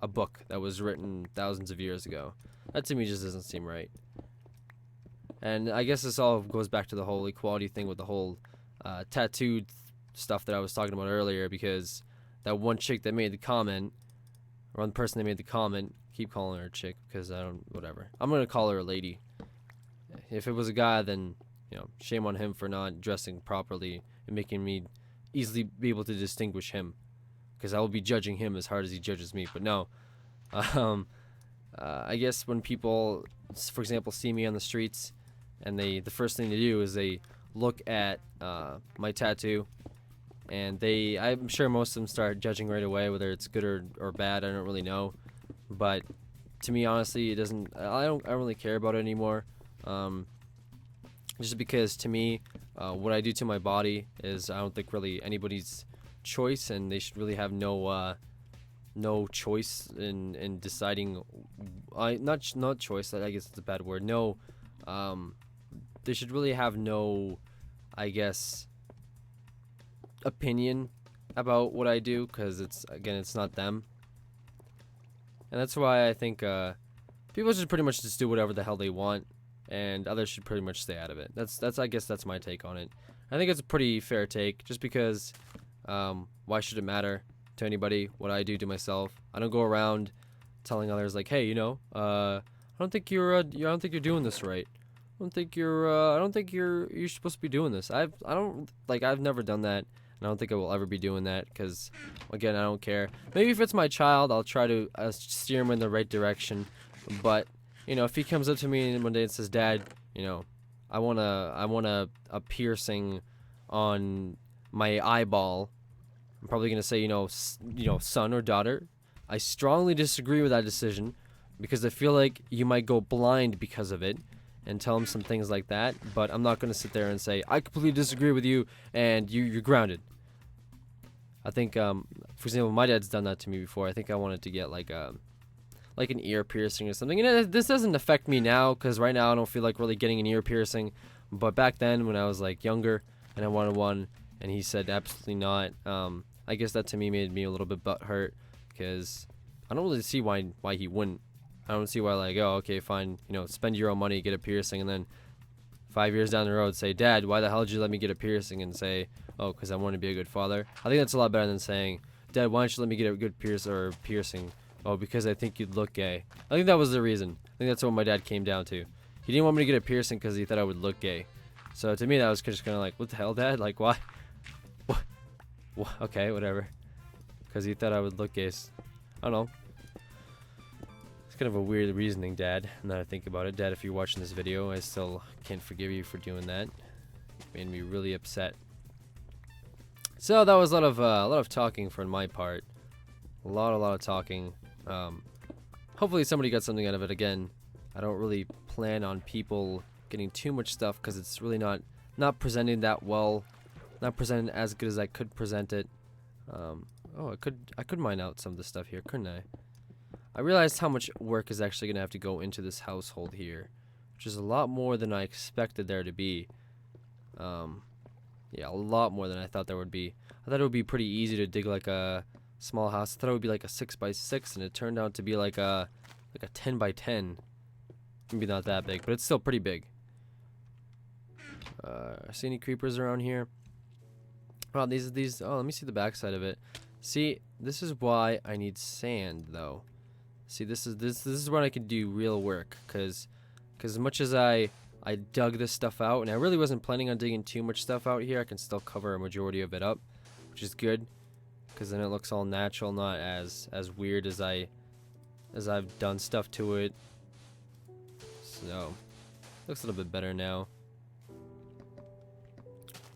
a book that was written thousands of years ago. That to me just doesn't seem right. And I guess this all goes back to the whole equality thing with the whole tattooed stuff that I was talking about earlier, because that one chick that made the comment, or one person that made the comment, keep calling her a chick because whatever. I'm going to call her a lady. If it was a guy, then, you know, shame on him for not dressing properly and making me easily be able to distinguish him, because I will be judging him as hard as he judges me. But no, I guess when people, for example, see me on the streets, and the first thing they do is they look at my tattoo, and I'm sure most of them start judging right away, whether it's good or bad. I don't really know, but to me, honestly, it doesn't. I don't really care about it anymore. Just because to me, what I do to my body is, I don't think really anybody's choice, and they should really have no choice in deciding. Not choice. I guess it's a bad word. No, they should really have no, I guess, opinion about what I do, because it's not them. And that's why I think people should pretty much just do whatever the hell they want, and others should pretty much stay out of it. That's I guess that's my take on it. I think it's a pretty fair take, just because why should it matter to anybody what I do to myself? I don't go around telling others like, hey, I don't think you're doing this right. I don't think you're supposed to be doing this. I've never done that, and I don't think I will ever be doing that, because again, I don't care. Maybe if it's my child, I'll try to steer him in the right direction. But if he comes up to me one day and says, Dad, I want a piercing on my eyeball, I'm probably gonna say, son or daughter, I strongly disagree with that decision, because I feel like you might go blind because of it, and tell him some things like that. But I'm not gonna sit there and say I completely disagree with you and you're grounded. I think, for example, my dad's done that to me before. I think I wanted to get like an ear piercing or something. And this doesn't affect me now, because right now I don't feel like really getting an ear piercing. But back then, when I was like younger and I wanted one, and he said absolutely not, I guess that to me made me a little bit butthurt, because I don't really see why he wouldn't. I don't see why, like, oh, okay, fine, spend your own money, get a piercing, and then 5 years down the road say, Dad, why the hell did you let me get a piercing? And say, oh, because I want to be a good father. I think that's a lot better than saying, Dad, why don't you let me get a good piercing? Oh, because I think you'd look gay. I think that was the reason. I think that's what my dad came down to. He didn't want me to get a piercing because he thought I would look gay. So to me, that was just kind of like, what the hell, Dad? Like, why? What? Okay, whatever. Because he thought I would look gay. I don't know. It's kind of a weird reasoning, Dad, now that I think about it. Dad, if you're watching this video, I still can't forgive you for doing that. It made me really upset. So that was a lot of talking from my part. A lot of talking. Hopefully somebody got something out of it. Again, I don't really plan on people getting too much stuff, because it's really not presenting that well, not presenting as good as I could present it. Oh, I could mine out some of the stuff here, couldn't I? I realized how much work is actually going to have to go into this household here, which is a lot more than I expected there to be. Yeah, a lot more than I thought there would be. I thought it would be pretty easy to dig like a small house. I thought it would be like a 6x6, and it turned out to be like a 10x10. Maybe not that big, but it's still pretty big. See any creepers around here? Oh, these. Oh, let me see the backside of it. See, this is why I need sand, though. See, this is when I can do real work, because as much as I dug this stuff out, and I really wasn't planning on digging too much stuff out here, I can still cover a majority of it up, which is good, because then it looks all natural, not as weird as I've done stuff to it. So, looks a little bit better now.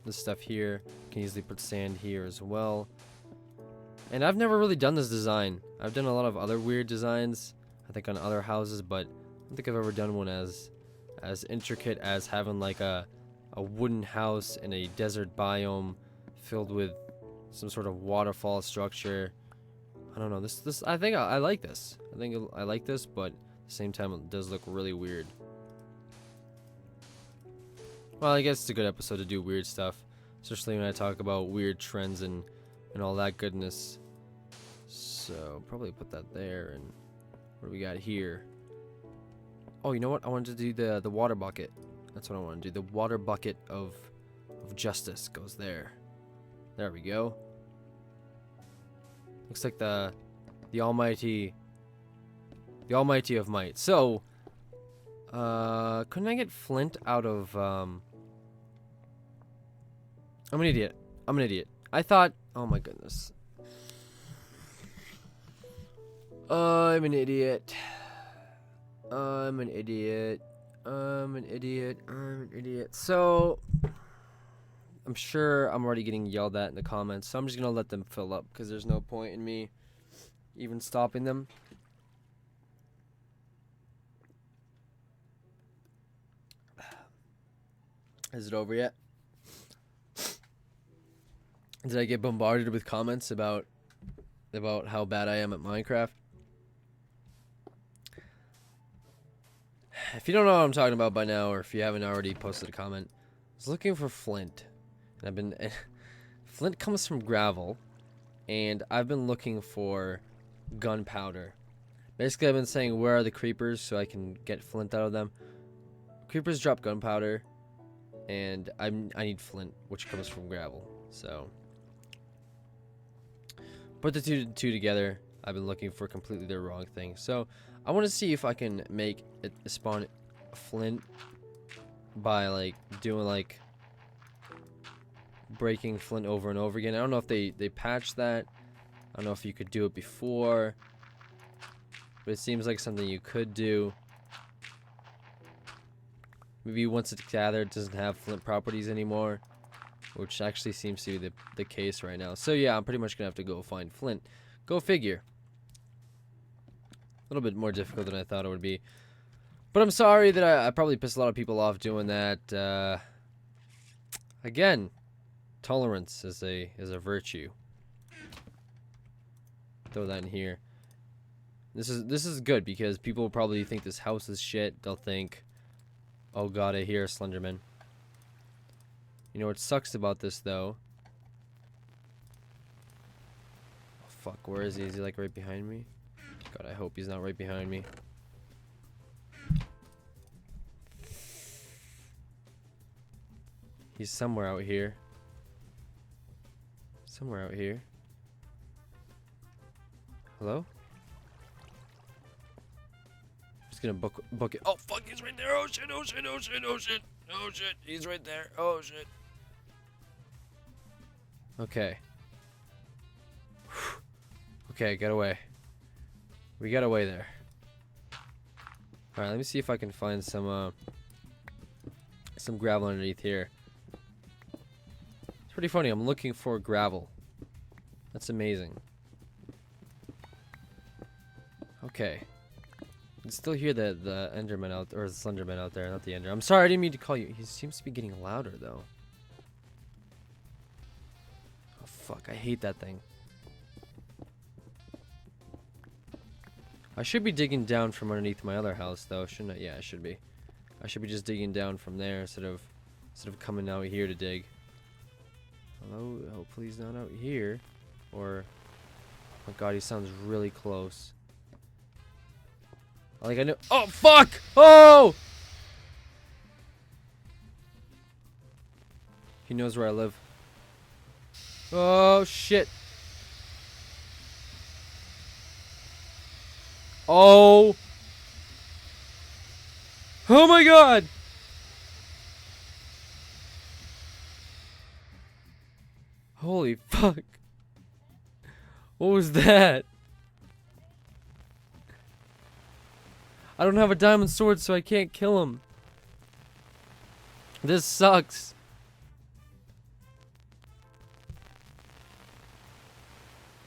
This stuff here, can easily put sand here as well. And I've never really done this design. I've done a lot of other weird designs, I think, on other houses, but I don't think I've ever done one as intricate as having like a wooden house in a desert biome filled with some sort of waterfall structure. I don't know. This I think I like this. I like this, but at the same time it does look really weird. Well, I guess it's a good episode to do weird stuff, especially when I talk about weird trends and all that goodness. So probably put that there. And what do we got here? Oh, you know what? I wanted to do the water bucket. That's what I want to do. The water bucket of justice goes there. There we go. Looks like the almighty of might. So couldn't I get flint out of I'm an idiot. I thought, oh my goodness. I'm an idiot. So I'm sure I'm already getting yelled at in the comments, so I'm just gonna let them fill up, because there's no point in me even stopping them. Is it over yet? Did I get bombarded with comments about how bad I am at Minecraft? If you don't know what I'm talking about by now, or if you haven't already posted a comment, I was looking for flint. And flint comes from gravel, and I've been looking for gunpowder. Basically, I've been saying, where are the creepers, so I can get flint out of them. Creepers drop gunpowder, and I need flint, which comes from gravel. So put the two together. I've been looking for completely the wrong thing. So I want to see if I can make it spawn flint by like doing like breaking flint over and over again. I don't know if they patched that. I don't know if you could do it before, but it seems like something you could do. Maybe once it's gathered, it doesn't have flint properties anymore, which actually seems to be the case right now. So yeah, I'm pretty much gonna have to go find flint. Go figure. A little bit more difficult than I thought it would be, but I'm sorry that I probably pissed a lot of people off doing that. Again, tolerance is a virtue. Throw that in here. This is good because people will probably think this house is shit. They'll think, oh god, I hear a Slenderman. You know what sucks about this though? Oh, fuck, where is he? Is he like right behind me? God, I hope he's not right behind me. He's somewhere out here. Somewhere out here. Hello? Just gonna book it. Oh fuck, he's right there. Oh shit, oh shit, oh shit, oh shit. Oh shit, he's right there. Oh shit. Okay. Okay, get away. We got away there. Alright, let me see if I can find some gravel underneath here. It's pretty funny, I'm looking for gravel. That's amazing. Okay. I can still hear the Enderman out, or the Slenderman out there, not the Ender. I'm sorry, I didn't mean to call you. He seems to be getting louder though. Oh fuck, I hate that thing. I should be digging down from underneath my other house though, shouldn't I? Yeah, I should be. I should be just digging down from there instead of coming out here to dig. Hello, hopefully he's not out here. Or, oh my god, he sounds really close. Like I know. Oh fuck! Oh! He knows where I live. Oh shit! Oh! Oh my god! Holy fuck! What was that? I don't have a diamond sword, so I can't kill him. This sucks.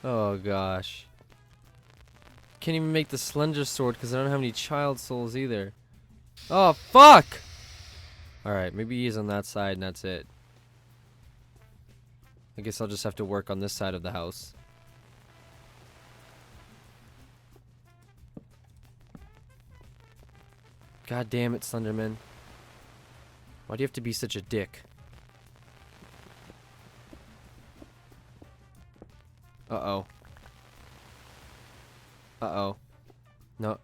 Oh gosh. Can't even make the slender sword because I don't have any child souls either. Oh fuck! Alright, maybe he's on that side and that's it. I guess I'll just have to work on this side of the house. God damn it, Slenderman. Why do you have to be such a dick? Uh-oh. Uh-oh. No.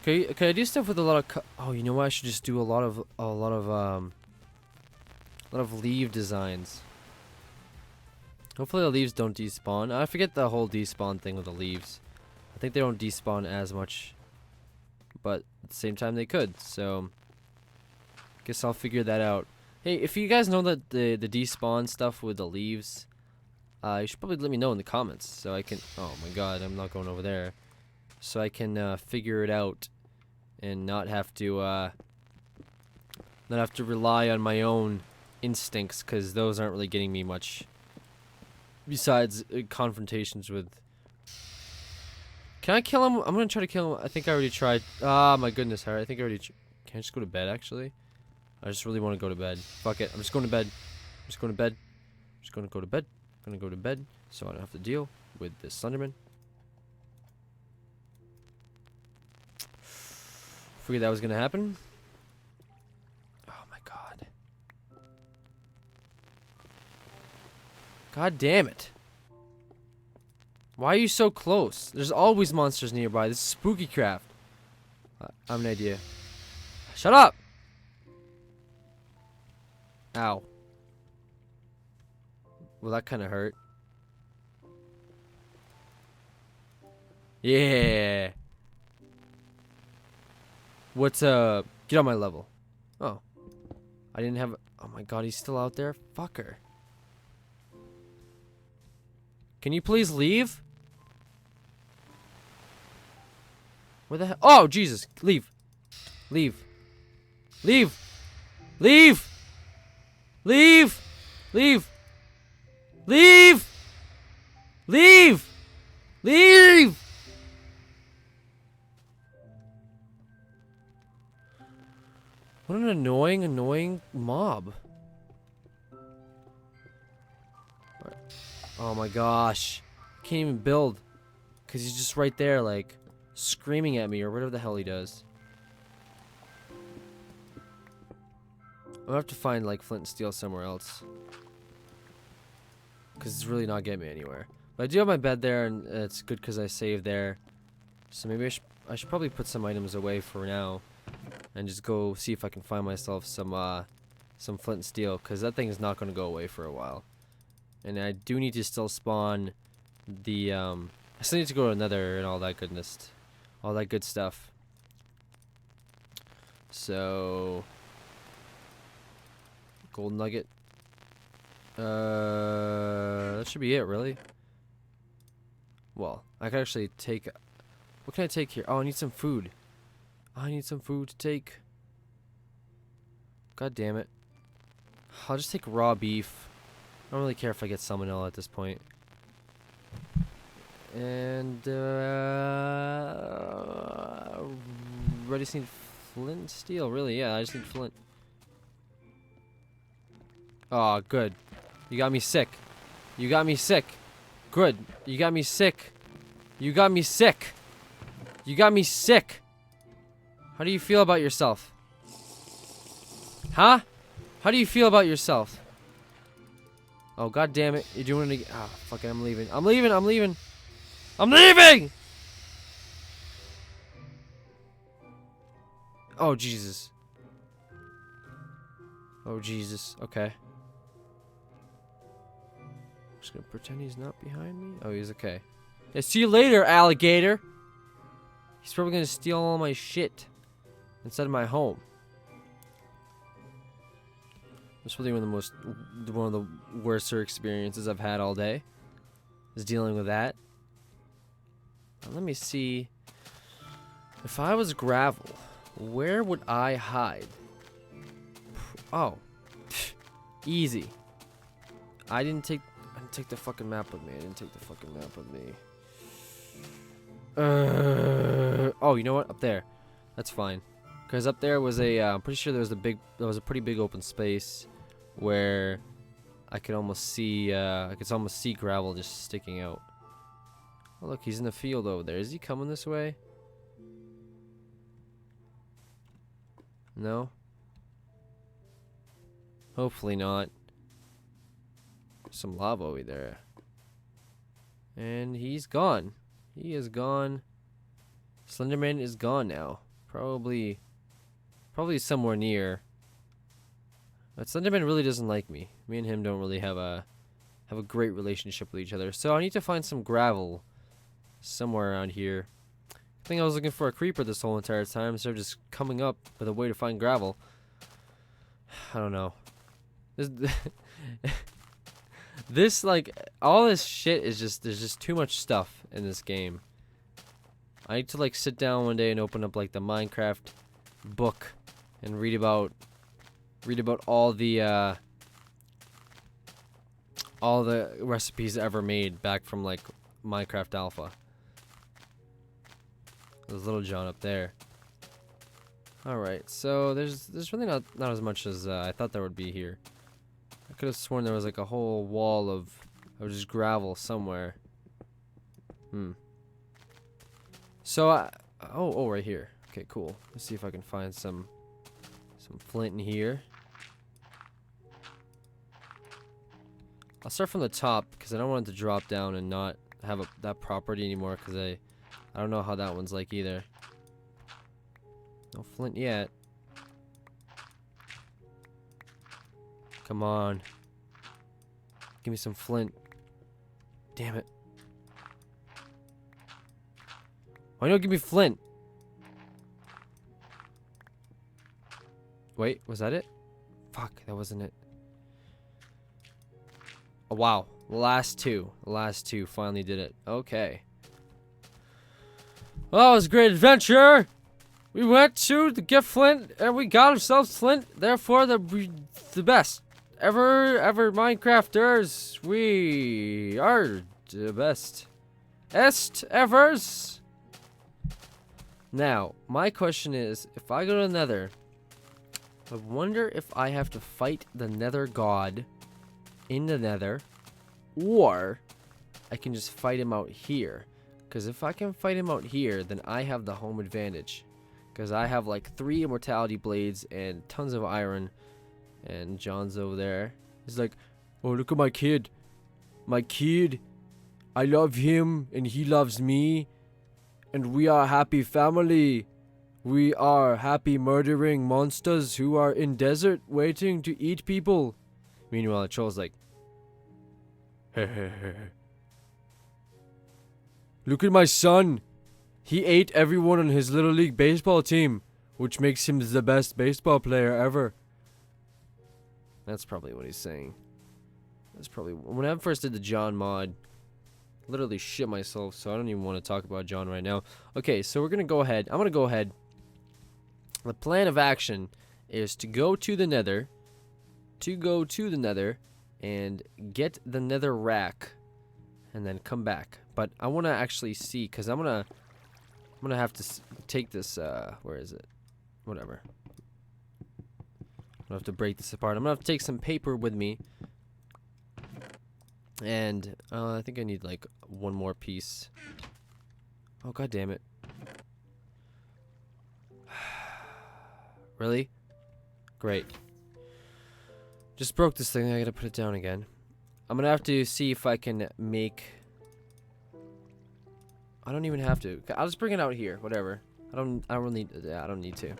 Can I do stuff with a lot of oh, you know what? I should just do a lot of leaf designs. Hopefully the leaves don't despawn. I forget the whole despawn thing with the leaves. I think they don't despawn as much, but at the same time they could, so guess I'll figure that out. Hey, if you guys know that the despawn stuff with the leaves, you should probably let me know in the comments so I can, oh my god, I'm not going over there, so I can figure it out and not have to rely on my own instincts, because those aren't really getting me much besides confrontations with. Can I kill him? I'm gonna try to kill him. I think I already tried. Ah, my goodness, Harry. I think I already. Can I just go to bed, actually? I just really want to go to bed. Fuck it. I'm just going to bed. I'm just going to bed. I'm just going to go to bed. I'm going to go to bed so I don't have to deal with this Slenderman. Figured that was going to happen. Oh my god. God damn it. Why are you so close? There's always monsters nearby. This is spooky craft. I have an idea. Shut up! Ow. Well, that kind of hurt. Yeah. What's up? Get on my level. Oh. I didn't have... Oh my god, he's still out there? Fucker. Can you please leave? Where the hell? Oh, Jesus. Leave. Leave. Leave. Leave. Leave. Leave. Leave. Leave. Leave. What an annoying mob. Oh my gosh. Can't even build. Because he's just right there, like, screaming at me or whatever the hell he does. I'll have to find, like, flint and steel somewhere else. Because it's really not getting me anywhere. But I do have my bed there, and it's good because I saved there. So maybe I should probably put some items away for now. And just go see if I can find myself some flint and steel. Because that thing is not going to go away for a while. And I do need to still spawn the, I still need to go to Nether and all that goodness. All that good stuff. So... Gold nugget. That should be it, really. Well, I can actually take... What can I take here? Oh, I need some food. I need some food to take. God damn it. I'll just take raw beef. I don't really care if I get salmonella at this point. And, I just need flint and steel, really. Yeah, I just need flint. Oh, good. You got me sick. You got me sick. Good. You got me sick. You got me sick. You got me sick. How do you feel about yourself? Huh? How do you feel about yourself? Oh, god damn it. You're doing it again. Ah, fuck it. I'm leaving. I'm leaving. I'm leaving. I'm leaving! Oh, Jesus. Oh, Jesus. Okay. I'm just gonna pretend he's not behind me. Oh, he's okay. Yeah, see you later, alligator. He's probably gonna steal all my shit instead of my home. That's probably one of the worser experiences I've had all day. Is dealing with that. Now, let me see. If I was gravel, where would I hide? Oh, easy. I didn't take the fucking map with me. I didn't take the fucking map with me. Oh, you know what? Up there. That's fine. Because up there was a, I'm pretty sure there was a pretty big open space where I could almost see, gravel just sticking out. Oh, look, he's in the field over there. Is he coming this way? No? Hopefully not. Some lava over there. And he's gone. He is gone. Slenderman is gone now. Probably somewhere near. But Slenderman really doesn't like me. Me and him don't really have a great relationship with each other. So I need to find some gravel somewhere around here. I think I was looking for a creeper this whole entire time instead of just coming up with a way to find gravel. I don't know. This like all this shit is just there's just too much stuff in this game. I need to like sit down one day and open up like the Minecraft book and read about all the recipes ever made back from like Minecraft Alpha. There's Little John up there. Alright, so there's really not as much as I thought there would be here. I could have sworn there was like a whole wall of just gravel somewhere. So oh, right here. Okay, cool. Let's see if I can find some flint in here. I'll start from the top because I don't want it to drop down and not have that property anymore because I don't know how that one's like either. No flint yet. Come on. Give me some flint. Damn it. Why don't you give me flint? Wait, was that it? Fuck, that wasn't it. Oh, wow. The last two finally did it. Okay. Well, it was a great adventure. We went to get flint, and we got ourselves flint. Therefore, the best ever Minecrafters. We are the best. Evers. Now, my question is, if I go to the Nether, I wonder if I have to fight the Nether God in the Nether, or I can just fight him out here. Because if I can fight him out here, then I have the home advantage. Because I have like 3 immortality blades and tons of iron. And John's over there. He's like, oh, look at my kid. My kid. I love him and he loves me. And we are a happy family. We are happy murdering monsters who are in desert waiting to eat people. Meanwhile, the troll's like, look at my son. He ate everyone on his Little League baseball team, which makes him the best baseball player ever. That's probably what he's saying. That's probably... When I first did the John mod, literally shit myself, so I don't even want to talk about John right now. Okay, so we're going to go ahead. I'm going to go ahead. The plan of action is to go to the Nether. And get the Nether rack. And then come back. But I want to actually see, because I'm gonna have to take this, where is it? Whatever. I'm gonna have to break this apart. I'm gonna have to take some paper with me. And, I think I need, like, one more piece. Oh, god damn it. Really? Great. Just broke this thing. I gotta put it down again. I'm gonna have to see if I can make... I don't even have to. I'll just bring it out here. Whatever. I don't need... Yeah, I don't need to.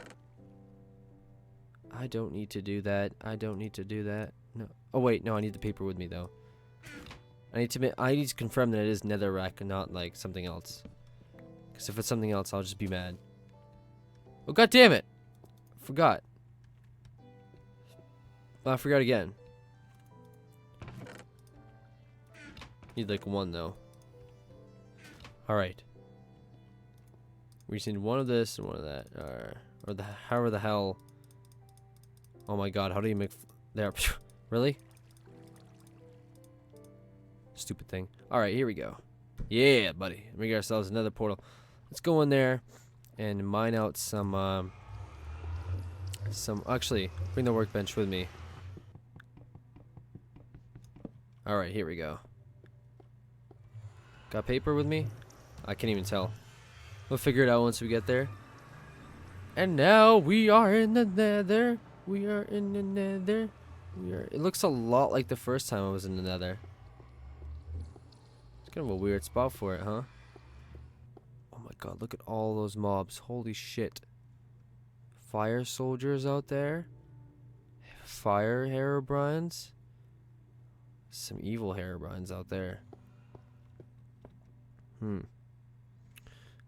I don't need to do that. I don't need to do that. No. Oh wait, no. I need the paper with me though. I need to confirm that it is netherrack and not like something else. Because if it's something else, I'll just be mad. Oh god damn it! Forgot. I forgot again. Need like one though. Alright. We just need one of this and one of that. Or the however the hell. Oh my god, how do you make there? Really? Stupid thing. Alright, here we go. Yeah, buddy. We got ourselves another portal. Let's go in there and mine out some actually bring the workbench with me. Alright, here we go. Got paper with me? I can't even tell. We'll figure it out once we get there. And now we are in the Nether. We are in the Nether. It looks a lot like the first time I was in the Nether. It's kind of a weird spot for it, huh? Oh my god, look at all those mobs. Holy shit. Fire soldiers out there. Fire Herobrines. Some evil Herobrines out there.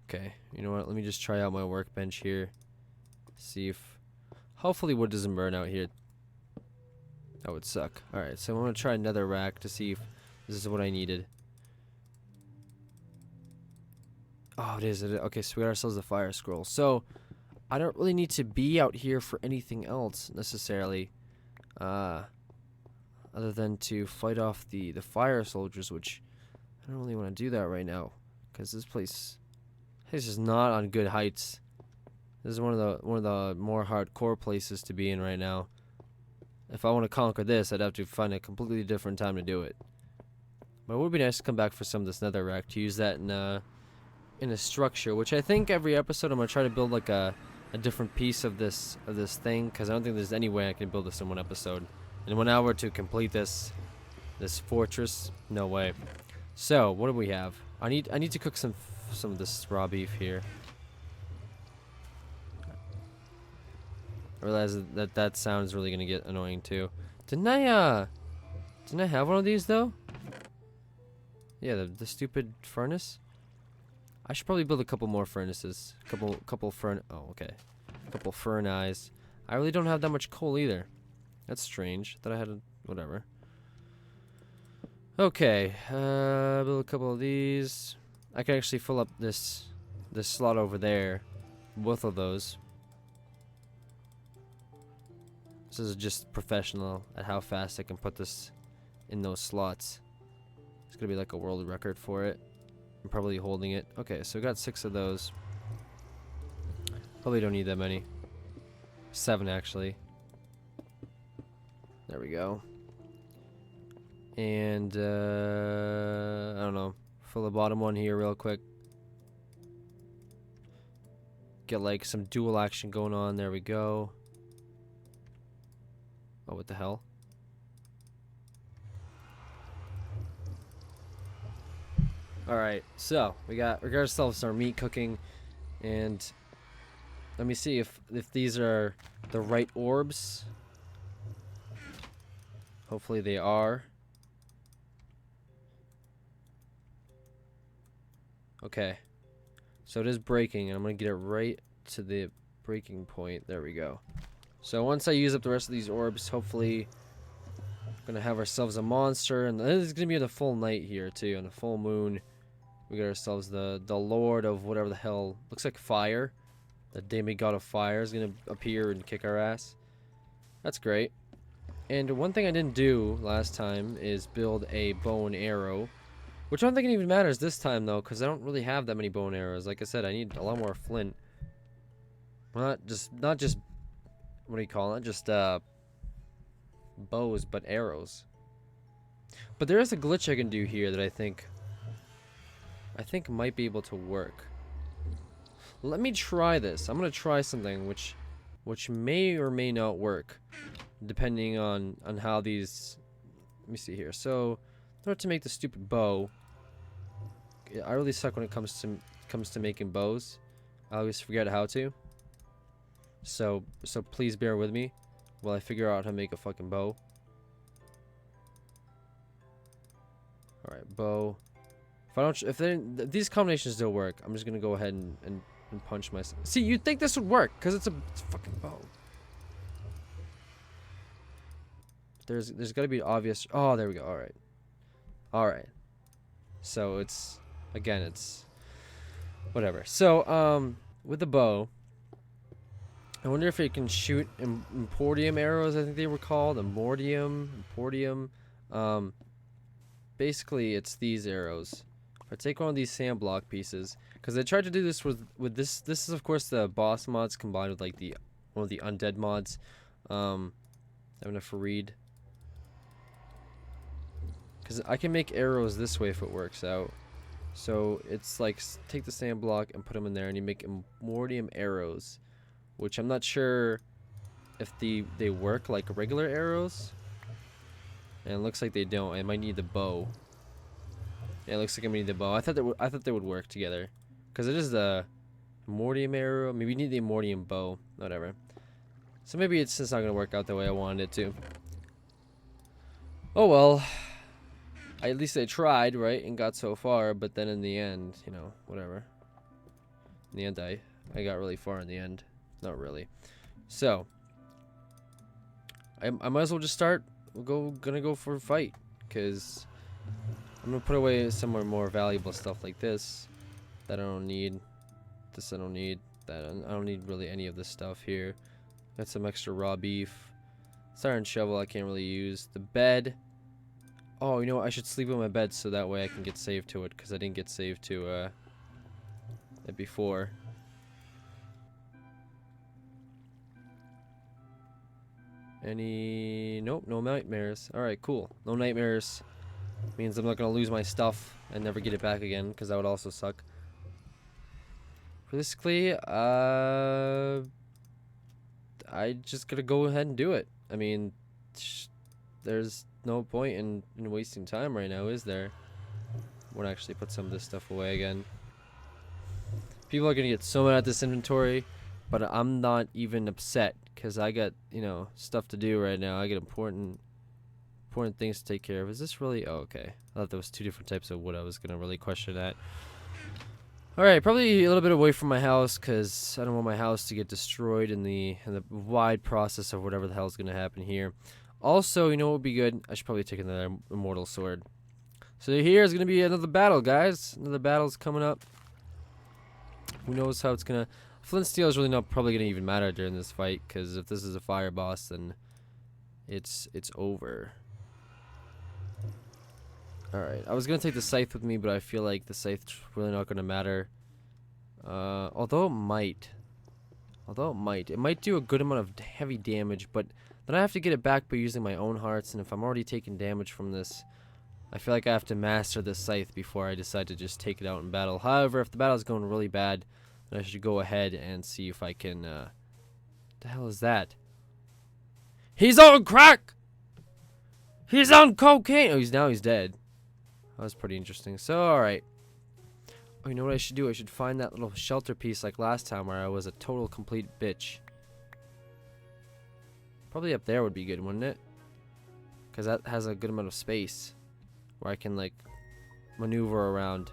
Okay, you know what? Let me just try out my workbench here. See if... Hopefully wood doesn't burn out here. That would suck. Alright, so I'm going to try another rack to see if this is what I needed. Oh, it is. Okay, so we got ourselves a fire scroll. So, I don't really need to be out here for anything else, necessarily. Other than to fight off the fire soldiers, which I don't really want to do that right now. Because this place is not on good heights. This is one of the more hardcore places to be in right now. If I want to conquer this, I'd have to find a completely different time to do it. But it would be nice to come back for some of this netherrack to use that in a structure, which I think every episode I'm gonna try to build like a different piece of this thing, because I don't think there's any way I can build this in one episode. In 1 hour to complete this fortress, no way. So what do we have? I need to cook some of this raw beef here. I realize that sound is really gonna get annoying too. Didn't I have one of these though? Yeah, the stupid furnace. I should probably build a couple more furnaces. Couple furn. Oh, okay. Couple furnaces. I really don't have that much coal either. That's strange. That I had a whatever. Okay, build a couple of these. I can actually fill up this slot over there. Both of those. This is just professional at how fast I can put this in those slots. It's gonna be like a world record for it. I'm probably holding it. Okay, so we got 6 of those. Probably don't need that many. 7 actually. There we go. And I don't know. Fill the bottom one here real quick. Get like some dual action going on. There we go. Oh, what the hell? Alright, so we got ourselves our meat cooking, and let me see if these are the right orbs. Hopefully they are. Okay. So it is breaking, and I'm gonna get it right to the breaking point. There we go. So once I use up the rest of these orbs, hopefully we're gonna have ourselves a monster, and this is gonna be the full night here too, on the full moon. We got ourselves the Lord of whatever the hell looks like fire. The demigod of fire is gonna appear and kick our ass. That's great. And one thing I didn't do last time is build a bow and arrow, which I don't think it even matters this time though, because I don't really have that many bow and arrows. Like I said, I need a lot more flint. Well, not just what do you call it? Just bows, but arrows. But there is a glitch I can do here that I think might be able to work. Let me try this. I'm gonna try something which may or may not work, depending on how these. Let me see here. So, in order to make the stupid bow, I really suck when it comes to making bows. I always forget how to. So please bear with me while I figure out how to make a fucking bow. All right, bow. If these combinations don't work, I'm just gonna go ahead and punch myself. See, you'd think this would work because it's a fucking bow. There's got to be obvious. Oh, there we go. All right. So it's whatever. So with the bow, I wonder if it can shoot Importium arrows. I think they were called Importium. Basically, it's these arrows. If I take one of these sand block pieces, because I tried to do this with this. This is of course the boss mods combined with like one of the undead mods. I'm gonna read. Because I can make arrows this way if it works out. So it's like take the sand block and put them in there, and you make Importium arrows, which I'm not sure if they work like regular arrows. And it looks like they don't. I might need the bow. Yeah, it looks like I need the bow. I thought they would work together, because it is the Importium arrow. Maybe you need the Importium bow. Whatever. So maybe it's just not gonna work out the way I wanted it to. Oh well. At least I tried, right, and got so far. But then in the end, you know, whatever. In the end, I got really far in the end. Not really. So I might as well just start. Gonna go for a fight, because I'm gonna put away some more valuable stuff like this that I don't need. This I don't need. That I don't need really any of this stuff here. Got some extra raw beef. Iron shovel I can't really use. The bed. Oh, you know what? I should sleep in my bed so that way I can get saved to it, because I didn't get saved to it before. Nope, no nightmares. Alright, cool. No nightmares. Means I'm not gonna lose my stuff and never get it back again, because that would also suck. Realistically, I just gotta go ahead and do it. I mean, there's no point in wasting time right now, is there? I want to actually put some of this stuff away again. People are gonna get so mad at this inventory. But I'm not even upset because I got, you know, stuff to do right now. I got important things to take care of. Is this really? Oh, okay. I thought there was 2 different types of wood. I was gonna really question that. All right, probably a little bit away from my house because I don't want my house to get destroyed in the wide process of whatever the hell is gonna happen here. Also, you know what would be good? I should probably take another immortal sword. So here's gonna be another battle, guys. Another battle's coming up. Who knows how it's gonna... Flint steel is really not probably gonna even matter during this fight, because if this is a fire boss, then it's over. Alright, I was gonna take the scythe with me, but I feel like the scythe's really not gonna matter. Although it might. It might do a good amount of heavy damage, but then I have to get it back by using my own hearts, and if I'm already taking damage from this, I feel like I have to master the scythe before I decide to just take it out in battle. However, if the battle's going really bad, then I should go ahead and see if I can, what the hell is that? He's on crack! He's on cocaine! Oh, he's dead. That was pretty interesting. So, alright. Oh, you know what I should do? I should find that little shelter piece like last time where I was a total complete bitch. Probably up there would be good, wouldn't it? Because that has a good amount of space where I can, like, maneuver around.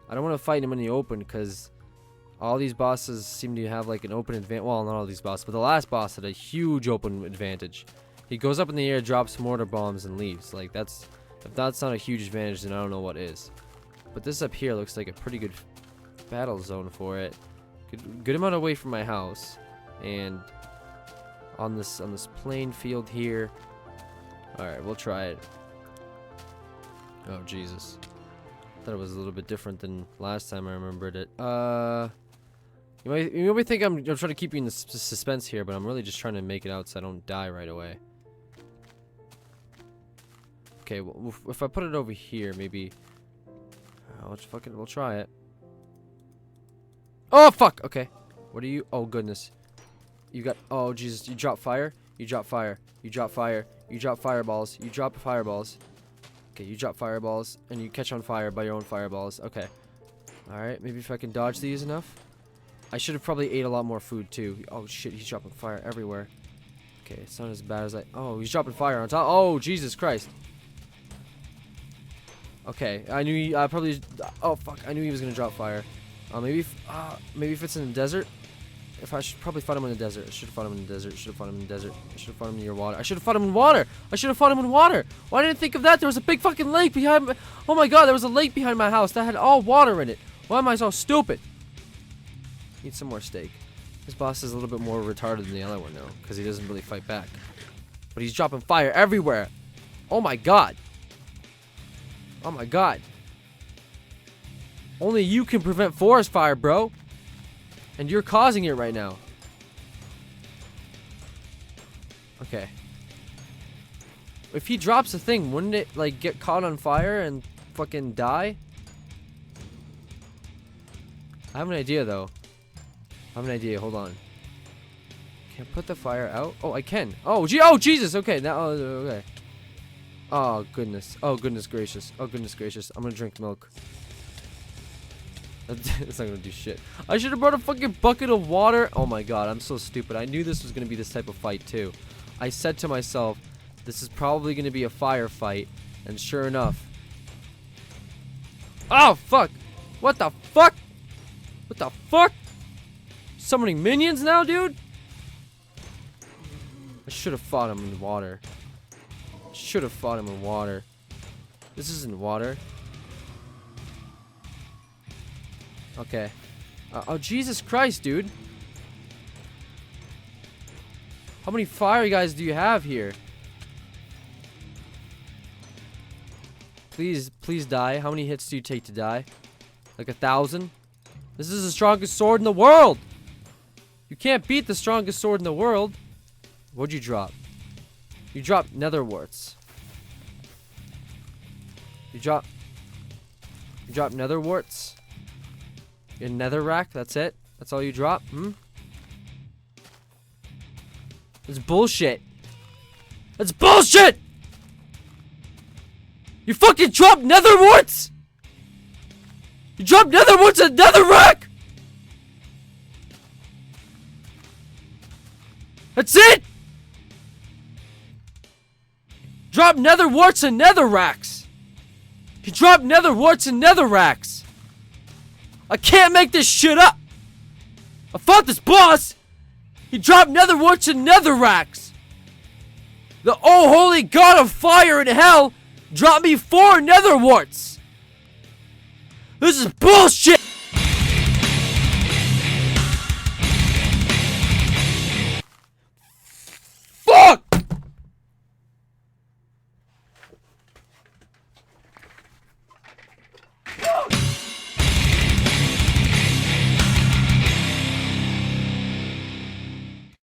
I don't want to fight him in the open because all these bosses seem to have, like, an open advantage. Well, not all these bosses, but the last boss had a huge open advantage. He goes up in the air, drops mortar bombs, and leaves. Like, that's... If that's not a huge advantage, then I don't know what is. But this up here looks like a pretty good battle zone for it. Good amount away from my house. And on this plain field here. Alright, we'll try it. Oh, Jesus. Thought it was a little bit different than last time I remembered it. You might think I'm trying to keep you in the suspense here, but I'm really just trying to make it out so I don't die right away. Okay, well, if I put it over here, maybe... we'll try it. Oh, fuck! Okay. What are you... Oh, goodness. You got... Oh, Jesus. You drop fire? You drop fire. You drop fire. You drop fireballs. You drop fireballs. Okay, you drop fireballs, and you catch on fire by your own fireballs. Okay. Alright, maybe if I can dodge these enough. I should have probably ate a lot more food, too. Oh, shit, he's dropping fire everywhere. Okay, it's not as bad as I... Oh, he's dropping fire on top. Oh, Jesus Christ. Okay, I knew he... I probably... Oh, fuck, I knew he was gonna drop fire. Maybe if it's in the desert. If I should probably fight him in the desert. I should have fought him in the desert. I should have fought him in the desert. I should have fought him near water. I should have fought him in water. I should have fought him in water. Why didn't I think of that? There was a big fucking lake behind my... Oh my god, there was a lake behind my house that had all water in it. Why am I so stupid? Need some more steak. This boss is a little bit more retarded than the other one though, because he doesn't really fight back. But he's dropping fire everywhere. Oh my god. Oh my god. Only you can prevent forest fire, bro. And you're causing it right now. Okay. If he drops a thing, wouldn't it, like, get caught on fire and fucking die? I have an idea, though. I have an idea. Hold on. Can I put the fire out? Oh, I can. Oh, oh, Jesus. Okay. Now, oh, okay. Oh, goodness. Oh, goodness gracious. Oh, goodness gracious. I'm gonna drink milk. It's not gonna do shit. I should have brought a fucking bucket of water. Oh my god, I'm so stupid. I knew this was gonna be this type of fight too. I said to myself, this is probably gonna be a firefight, and sure enough. Oh fuck! What the fuck? What the fuck? Summoning minions now, dude? I should have fought him in water. Should have fought him in water. This isn't water. Okay. Oh, Jesus Christ, dude. How many fire guys do you have here? Please, please die. How many hits do you take to die? Like 1,000? This is the strongest sword in the world! You can't beat the strongest sword in the world. What'd you drop? You dropped netherwarts. You dropped netherwarts? Your netherrack, that's it? That's all you drop? Hmm? It's bullshit. That's bullshit! You fucking dropped netherwarts! You dropped netherwarts and netherrack! That's it! Drop nether warts and netherracks. He dropped nether warts and netherracks. I can't make this shit up. I fought this boss. He dropped nether warts and netherracks. The oh holy god of fire and hell dropped me 4 nether warts. This is bullshit.